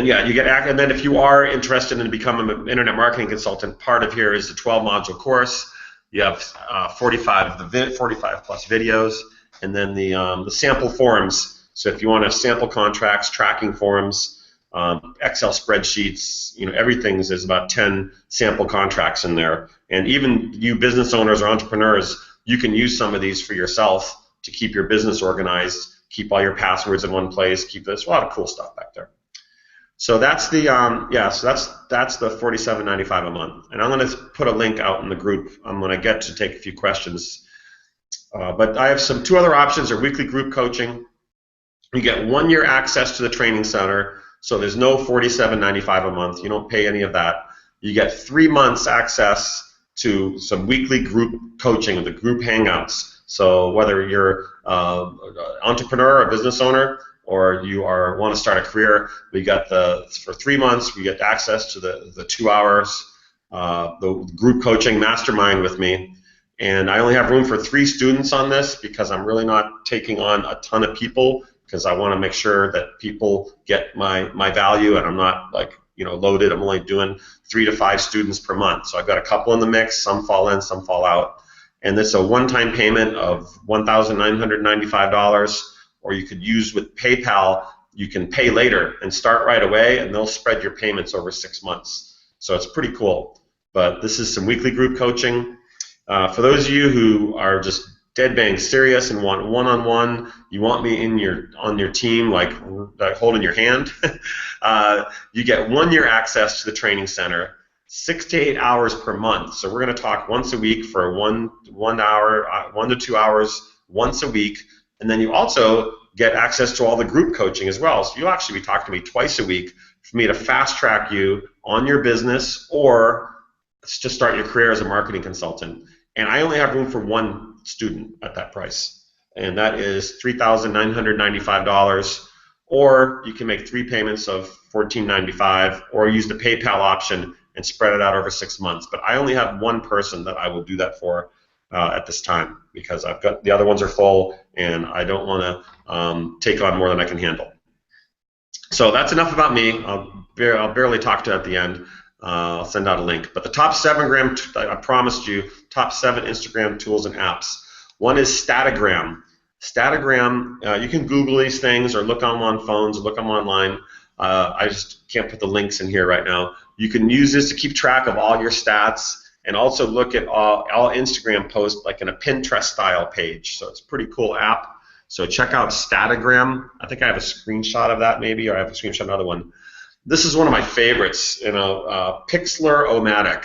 yeah, you get and then if you are interested in becoming an internet marketing consultant, part of here is the 12-module course. You have 45 plus videos, and then the sample forms. So if you want to have sample contracts, tracking forms, Excel spreadsheets, everything. There's about 10 sample contracts in there. And even you business owners or entrepreneurs, you can use some of these for yourself to keep your business organized, keep all your passwords in one place, there's a lot of cool stuff back there. So that's the that's the $47.95 a month, and I'm going to put a link out in the group. I'm going to get to take a few questions, but I have two other options. Are weekly group coaching. You get 1 year access to the training center, so there's no $47.95 a month. You don't pay any of that. You get 3 months access to some weekly group coaching, the group hangouts. So whether you're an entrepreneur, a business owner, or you want to start a career, we got for 3 months, we get access to the 2 hours, the group coaching mastermind with me. And I only have room for 3 students on this because I'm really not taking on a ton of people because I want to make sure that people get my value, and I'm not loaded. I'm only doing 3 to 5 students per month. So I've got a couple in the mix. Some fall in, some fall out. And this is a one-time payment of $1,995, or you could use with PayPal. You can pay later and start right away, and they'll spread your payments over 6 months. So it's pretty cool. But this is some weekly group coaching. For those of you who are just dead bang serious and want one-on-one, you want me on your team, like holding your hand, you get 1 year access to the training center, 6 to 8 hours per month. So we're going to talk once a week for 1 to 2 hours once a week, and then you also get access to all the group coaching as well. So you'll actually be talking to me twice a week for me to fast track you on your business or to start your career as a marketing consultant. And I only have room for 1 student at that price, and that is $3,995. Or you can make 3 payments of $1,495, or use the PayPal option and spread it out over 6 months. But I only have 1 person that I will do that for at this time because I've got the other ones are full, and I don't want to take on more than I can handle. So that's enough about me. I'll barely talk to you at the end. I'll send out a link. But the top 7 I promised you, top 7 Instagram tools and apps. One is Statagram. Statagram, you can Google these things or look them on phones or look them online. I just can't put the links in here right now. You can use this to keep track of all your stats and also look at all Instagram posts like in a Pinterest style page. So it's a pretty cool app. So check out Statagram. I think I have a screenshot of that maybe, or I have a screenshot of another one. This is one of my favorites, Pixlr-O-Matic.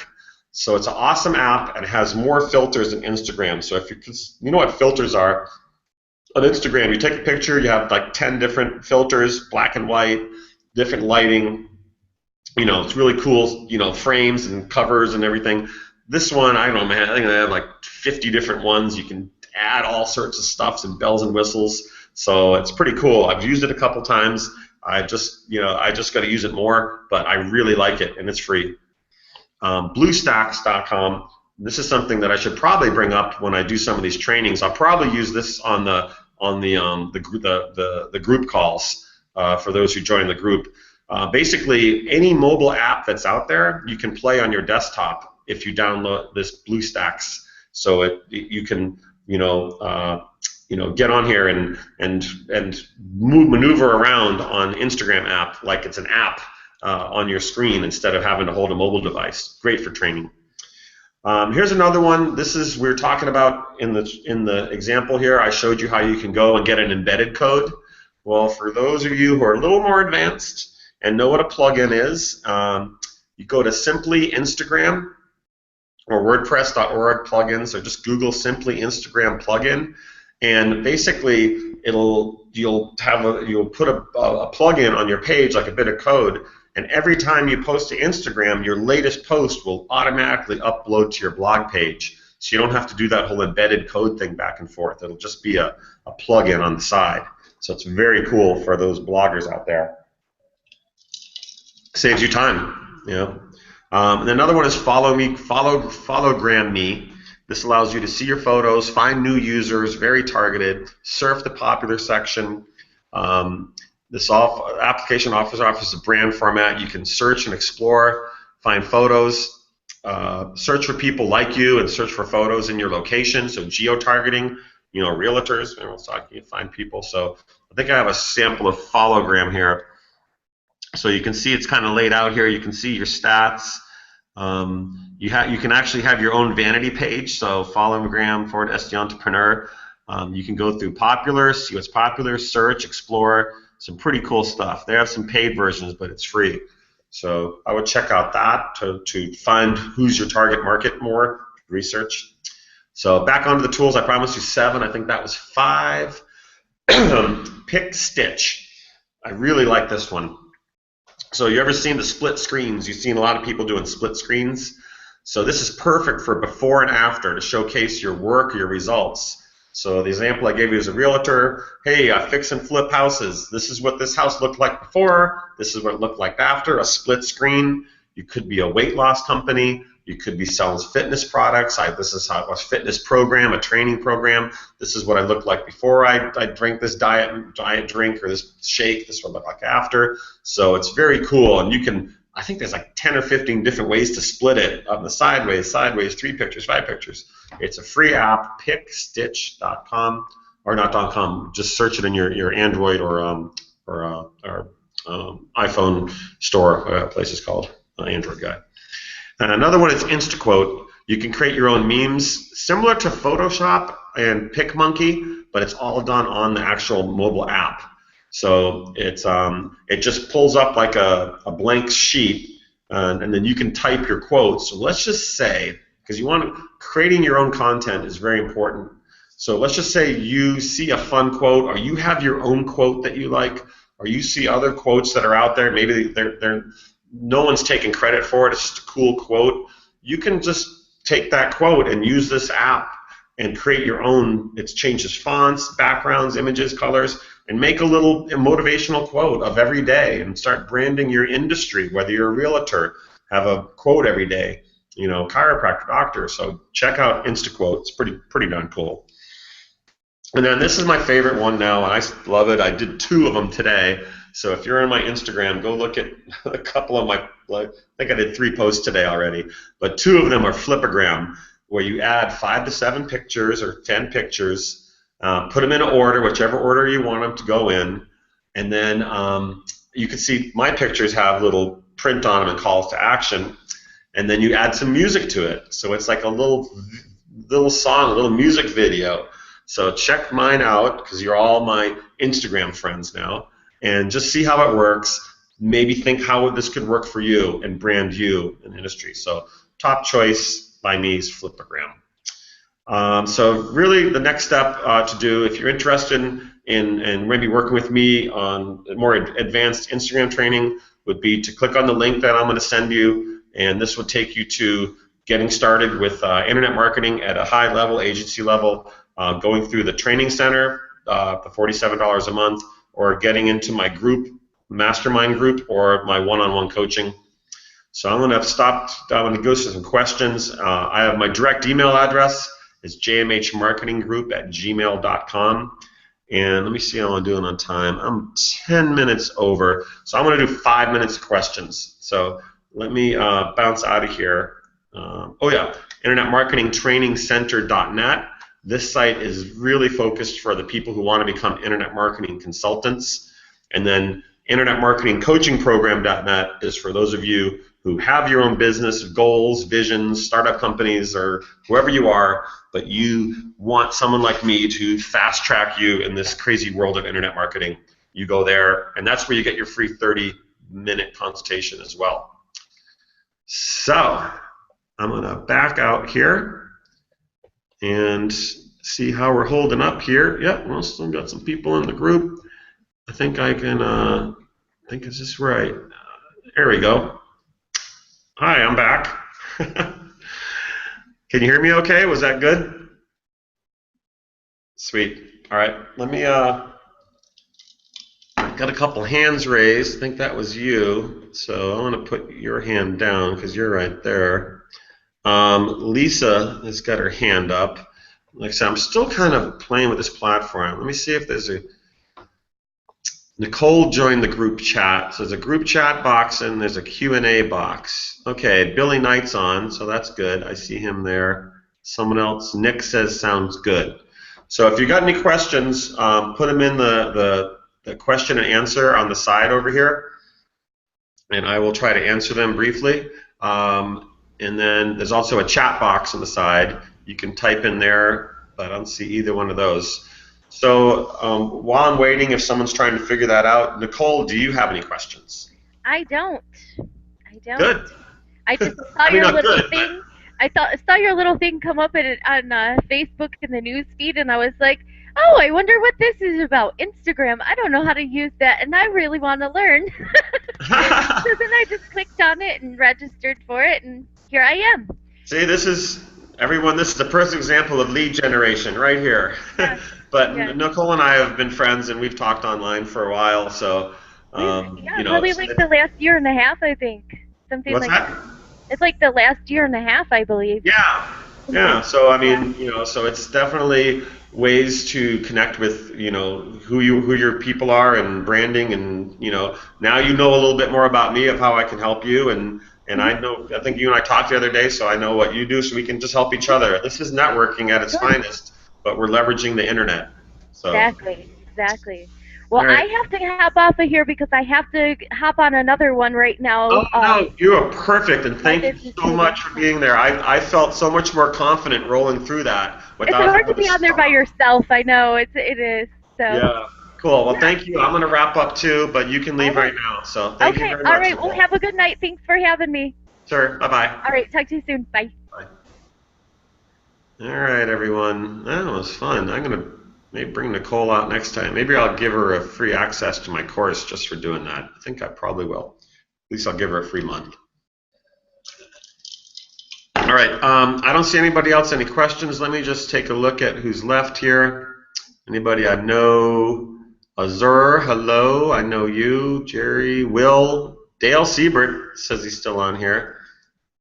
So it's an awesome app and it has more filters than Instagram. So if you know what filters are, on Instagram you take a picture, you have like 10 different filters, black and white, different lighting. It's really cool, frames and covers and everything. This one, I don't know, man, I think they have like 50 different ones. You can add all sorts of stuff and bells and whistles. So it's pretty cool. I've used it a couple times. I just got to use it more, but I really like it, and it's free. BlueStacks.com. This is something that I should probably bring up when I do some of these trainings. I'll probably use this on the on the group calls for those who join the group. Basically, any mobile app that's out there, you can play on your desktop if you download this BlueStacks. So you can get on here and maneuver around on Instagram app like it's an app on your screen instead of having to hold a mobile device. Great for training. Here's another one. This is we were talking about in the example here. I showed you how you can go and get an embedded code. Well, for those of you who are a little more advanced and know what a plugin is, you go to Simply Instagram or WordPress.org plugins, or just Google Simply Instagram plugin, and basically you'll put a plugin on your page like a bit of code. And every time you post to Instagram, your latest post will automatically upload to your blog page. So you don't have to do that whole embedded code thing back and forth. It'll just be a plugin on the side. So it's very cool for those bloggers out there. Saves you time, And another one is Followgram Me. This allows you to see your photos, find new users, very targeted, surf the popular section. This application offers a brand format. You can search and explore, find photos, search for people like you, and search for photos in your location. So geo-targeting, realtors, so you can find people. So I think I have a sample of Followgram here. So you can see it's kind of laid out here. You can see your stats. You can actually have your own vanity page. So Followgram /SD Entrepreneur. You can go through popular, see what's popular, search, explore. Some pretty cool stuff. They have some paid versions, but it's free. So I would check out that to find who's your target market more, research. So back onto the tools. I promised you 7. I think that was 5. Pick Stitch. I really like this one. So you ever seen the split screens? You've seen a lot of people doing split screens. So this is perfect for before and after to showcase your work, your results. So the example I gave you is a realtor. Hey, I fix and flip houses. This is what this house looked like before. This is what it looked like after. A split screen. You could be a weight loss company. You could be selling fitness products. This is a fitness program, a training program. This is what I looked like before I drank this diet drink or this shake. This is what I look like after. So it's very cool, and you can. I think there's like 10 or 15 different ways to split it on the sideways, 3 pictures, 5 pictures. It's a free app, pickstitch.com, or not .com. Just search it in your Android or iPhone store, place is called Android guy. And another one is InstaQuote. You can create your own memes, similar to Photoshop and PicMonkey, but it's all done on the actual mobile app. So it just pulls up like a blank sheet, and then you can type your quotes. So let's just say, because creating your own content is very important. So let's just say you see a fun quote, or you have your own quote that you like, or you see other quotes that are out there. Maybe no one's taking credit for it. It's just a cool quote. You can just take that quote and use this app and create your own. It changes fonts, backgrounds, images, colors, and make a little motivational quote of every day and start branding your industry, whether you're a realtor, have a quote every day, chiropractor, doctor. So check out InstaQuote. It's pretty darn cool. And then this is my favorite one now, and I love it. I did 2 of them today. So if you're on my Instagram, go look at a couple of I think I did 3 posts today already, but 2 of them are Flipagram, where you add 5 to 7 pictures or 10 pictures, put them in an order, whichever order you want them to go in, and then you can see my pictures have little print on them and calls to action, and then you add some music to it. So it's like a little song, a little music video. So check mine out, because you're all my Instagram friends now, and just see how it works. Maybe think how this could work for you and brand you in the industry. So top choice by me is Flipagram. So really the next step to do, if you're interested in maybe working with me on more advanced Instagram training, would be to click on the link that I'm going to send you, and this will take you to getting started with internet marketing at a high level, agency level, going through the training center, the $47 a month, or getting into my group, mastermind group, or my one-on-one coaching. So I'm going to I'm going to go through some questions. I have my direct email address. It's jmhmarketinggroup@gmail.com. And let me see how I'm doing on time. I'm 10 minutes over, so I'm going to do 5 minutes of questions. So let me bounce out of here. Oh yeah, InternetMarketingTrainingCenter.net. This site is really focused for the people who want to become internet marketing consultants. And then InternetMarketingCoachingProgram.net is for those of you who have your own business, goals, visions, startup companies, or whoever you are, but you want someone like me to fast track you in this crazy world of internet marketing. You go there, and that's where you get your free 30-minute consultation as well. So I'm going to back out here and see how we're holding up here. Yep, well, still got some people in the group. I think I can, I think is this right? There we go. Hi, I'm back. Can you hear me okay? Was that good? Sweet. All right, let me, got a couple hands raised. I think that was you. So I want to put your hand down because you're right there. Lisa has got her hand up. Like I said, I'm still kind of playing with this platform. Let me see if there's a... Nicole joined the group chat. So there's a group chat box and there's a Q&A box. Okay, Billy Knight's on, so that's good. I see him there. Someone else, Nick says sounds good. So if you got any questions, put them in the question and answer on the side over here, and I will try to answer them briefly. And then there's also a chat box on the side. You can type in there, but I don't see either one of those. So while I'm waiting, if someone's trying to figure that out, Nicole, do you have any questions? I don't. Good. I just saw your little thing. I saw your little thing come up on Facebook in the news feed, and I was like, oh, I wonder what this is about. Instagram. I don't know how to use that, and I really want to learn. So then I just clicked on it and registered for it, and here I am. See, this is everyone. This is the perfect example of lead generation right here. Yeah. But yeah. Nicole and I have been friends, and we've talked online for a while. So, yeah, you know, probably like the last year and a half, I think. Something what's like that. It's like the last year and a half, I believe. Yeah, yeah. So I mean, you know, so it's definitely ways to connect with, you know, who your people are and branding, and you know, now you know a little bit more about me of how I can help you, and I think you and I talked the other day, so I know what you do, so we can just help each other. This is networking at its finest, but we're leveraging the internet. So. Exactly. Well, right. I have to hop off of here because I have to hop on another one right now. Oh, no, you are perfect, and thank you so much for being there. I felt so much more confident rolling through that. It's hard to be on there by yourself. I know, it is. So. Yeah, cool. Well, thank you. I'm going to wrap up too, but you can leave right now. So thank you very much. All right. Well, have a good night. Thanks for having me. Sure. Bye-bye. All right. Talk to you soon. Bye. Bye. All right, everyone. That was fun. I'm going to maybe bring Nicole out next time. Maybe I'll give her a free access to my course just for doing that. I think I probably will. At least I'll give her a free month. All right. I don't see anybody else. Any questions? Let me just take a look at who's left here. Anybody I know? Azur, hello. I know you. Jerry, Will. Dale Siebert says he's still on here.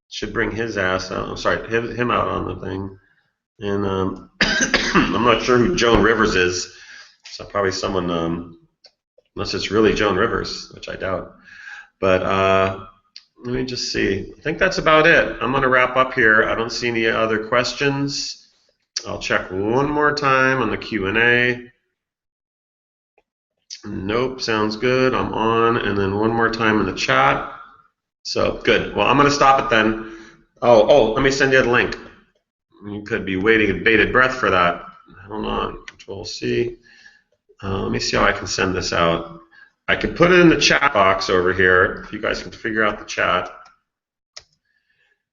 Should bring his ass out. I'm sorry, him out on the thing. And I'm not sure who Joan Rivers is. So probably someone, unless it's really Joan Rivers, which I doubt. But let me just see. I think that's about it. I'm going to wrap up here. I don't see any other questions. I'll check one more time on the Q&A. Nope, sounds good. I'm on. And then one more time in the chat. So, good. Well, I'm going to stop it then. Oh, let me send you the link. You could be waiting with bated breath for that. Hold on. Control-C. Let me see how I can send this out. I can put it in the chat box over here, if you guys can figure out the chat.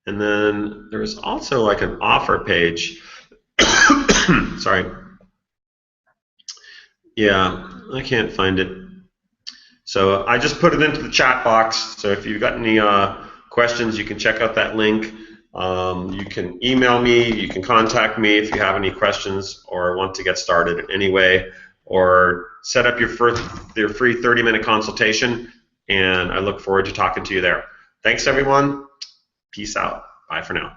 And then there's also like an offer page. Sorry. Yeah, I can't find it. So I just put it into the chat box. So if you've got any questions, you can check out that link. You can email me, you can contact me if you have any questions or want to get started in any way, or set up your free 30-minute consultation, and I look forward to talking to you there. Thanks, everyone. Peace out. Bye for now.